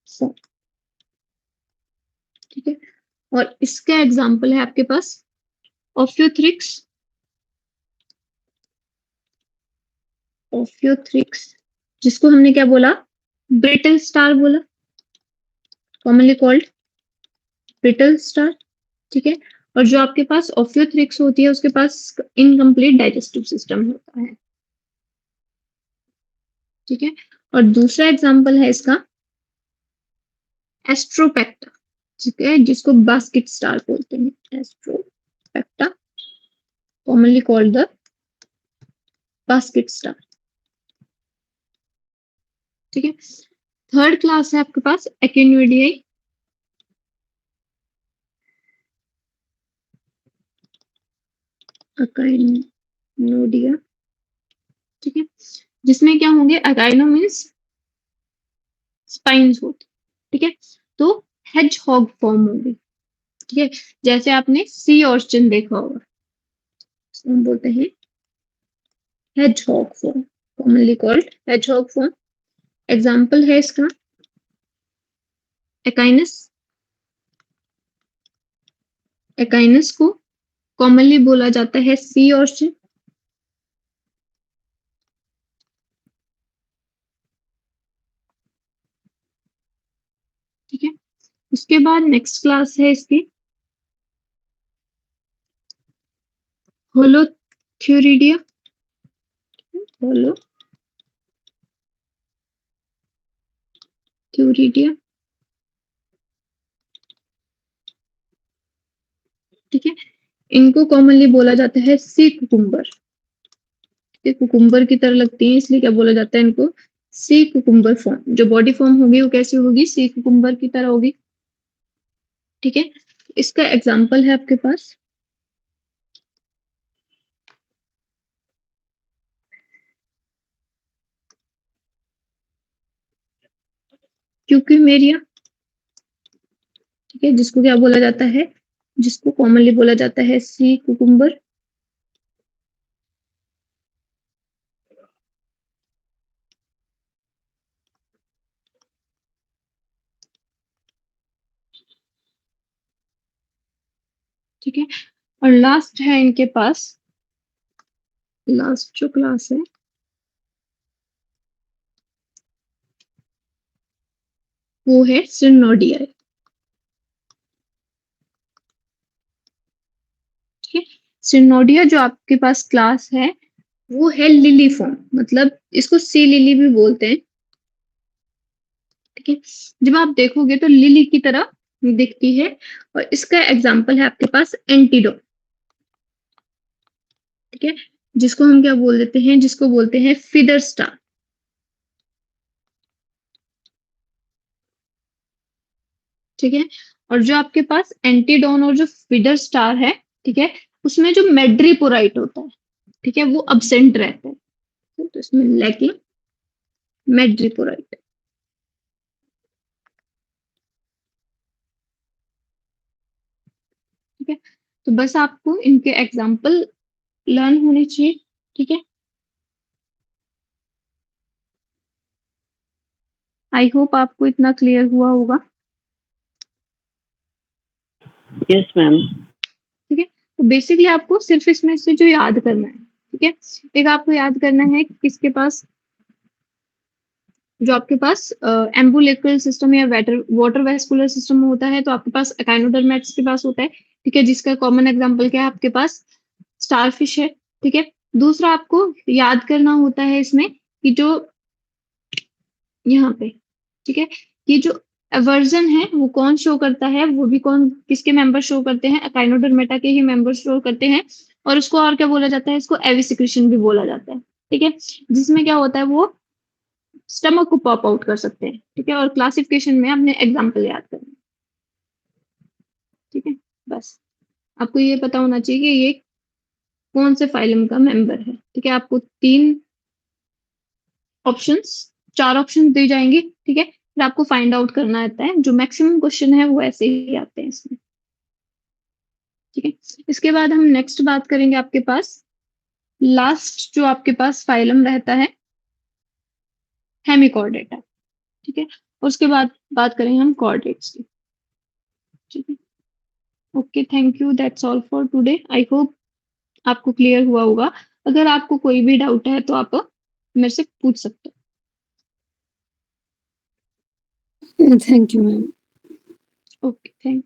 Speaker 1: form. ठीक है, और इसका एग्जांपल है आपके पास ओफ्यूथ्रिक्स, ओफ्यूथ्रिक्स, जिसको हमने क्या बोला, ब्रिटल स्टार बोला, कॉमनली कॉल्ड ब्रिटल स्टार। ठीक है, और जो आपके पास ओफ्यूथ्रिक्स होती है उसके पास इनकम्प्लीट डाइजेस्टिव सिस्टम होता है। ठीक है, और दूसरा एग्जांपल है इसका एस्ट्रोपेक्टा। ठीक है, जिसको बास्केट स्टार बोलते हैं, Astropecten, commonly called the basket star. ठीक है, थर्ड क्लास है आपके पास एक्टिनोइडियाई। अकाइनोडिया। ठीक है, जिसमें क्या होंगे, अकाइनो मीन्स स्पाइन्स होते। ठीक है, तो हेज हॉग फॉर्म होगी। ठीक है, जैसे आपने सी ऑर्चिन देखा होगा, इसको हम बोलते हैं hedgehog form, commonly called hedgehog form. Example है इसका एकाइनस। एकाइनस को कॉमनली बोला जाता है सी ऑर्चिन। ठीक है, उसके बाद नेक्स्ट क्लास है इसकी होलोथ्यूरिडिया। होलोथ्यूरिडिया। ठीक है, इनको कॉमनली बोला जाता है सी कुकुम्बर। ये कुकुम्बर की तरह लगती है इसलिए क्या बोला जाता है इनको, सी कुकुम्बर फॉर्म। जो बॉडी फॉर्म होगी वो कैसी होगी, सी कुकुम्बर की तरह होगी। ठीक है, इसका एग्जाम्पल है आपके पास क्यूक्यूमेरिया। ठीक है, जिसको क्या बोला जाता है, जिसको कॉमनली बोला जाता है सी कुकुम्बर। ठीक है, और लास्ट है इनके पास, लास्ट जो क्लास है वो है सिनोडिया। ठीक है, सिनोडिया जो आपके पास क्लास है वो है लिली फॉर्म, मतलब इसको सी लिली भी बोलते हैं। ठीक है, जब आप देखोगे तो लिली की तरह दिखती है, और इसका एग्जाम्पल है आपके पास एंटीडोट। ठीक है, जिसको हम क्या बोल देते हैं, जिसको बोलते हैं फिदर स्टार। ठीक है, और जो आपके पास एंटीडोन और जो फिडर स्टार है, ठीक है, उसमें जो मेड्रीपोराइट होता है, ठीक है, वो अब्सेंट रहता है, तो इसमें लैकिंग मेड्रीपोराइट। ठीक है, तो बस आपको इनके एग्जाम्पल लर्न होने चाहिए। ठीक है, आई होप आपको इतना क्लियर हुआ होगा।
Speaker 2: Yes, ma'am.
Speaker 1: ठीक है, तो बेसिकली आपको सिर्फ इसमें से जो याद करना है, ठीक है, एक आपको याद करना है कि किसके पास, जो आपके पास एम्बुलेक्रल सिस्टम या वाटर वेस्कुलर सिस्टम होता है, तो आपके पास एकाइनोडर्मेट्स के पास होता है। ठीक है, जिसका कॉमन एग्जांपल क्या है, आपके पास स्टारफिश है। ठीक है, दूसरा आपको याद करना होता है इसमें कि जो यहाँ पे, ठीक है, ये जो एवर्जन है वो कौन शो करता है, वो भी कौन, किसके मेंबर शो करते हैं, एकाइनोडर्मेटा के ही मेंबर शो करते हैं। और उसको और क्या बोला जाता है, इसको एविसिक्रेशन भी बोला जाता है। ठीक है, जिसमें क्या होता है, वो स्टमक को पॉप आउट कर सकते हैं। ठीक है, और क्लासिफिकेशन में आपने एग्जाम्पल याद करना है। ठीक है, बस आपको ये पता होना चाहिए कि ये कौन से फाइलम का मेंबर है। ठीक है, आपको ऑप्शंस चार ऑप्शन दिए जाएंगे। ठीक है, फिर आपको फाइंड आउट करना रहता है, जो मैक्सिमम क्वेश्चन है वो ऐसे ही आते हैं इसमें। ठीक है, इसके बाद हम नेक्स्ट बात करेंगे, आपके पास लास्ट जो आपके पास फाइलम रहता है हेमिकॉर्डेटा। ठीक है, और उसके बाद बात करेंगे हम कॉर्डेट्स की। ठीक है, okay, thank you, that's all for today. I hope आपको क्लियर हुआ होगा। अगर आपको कोई भी डाउट है तो आप मेरे से पूछ सकते
Speaker 4: Thank you, ma'am.
Speaker 1: हो। Okay, thank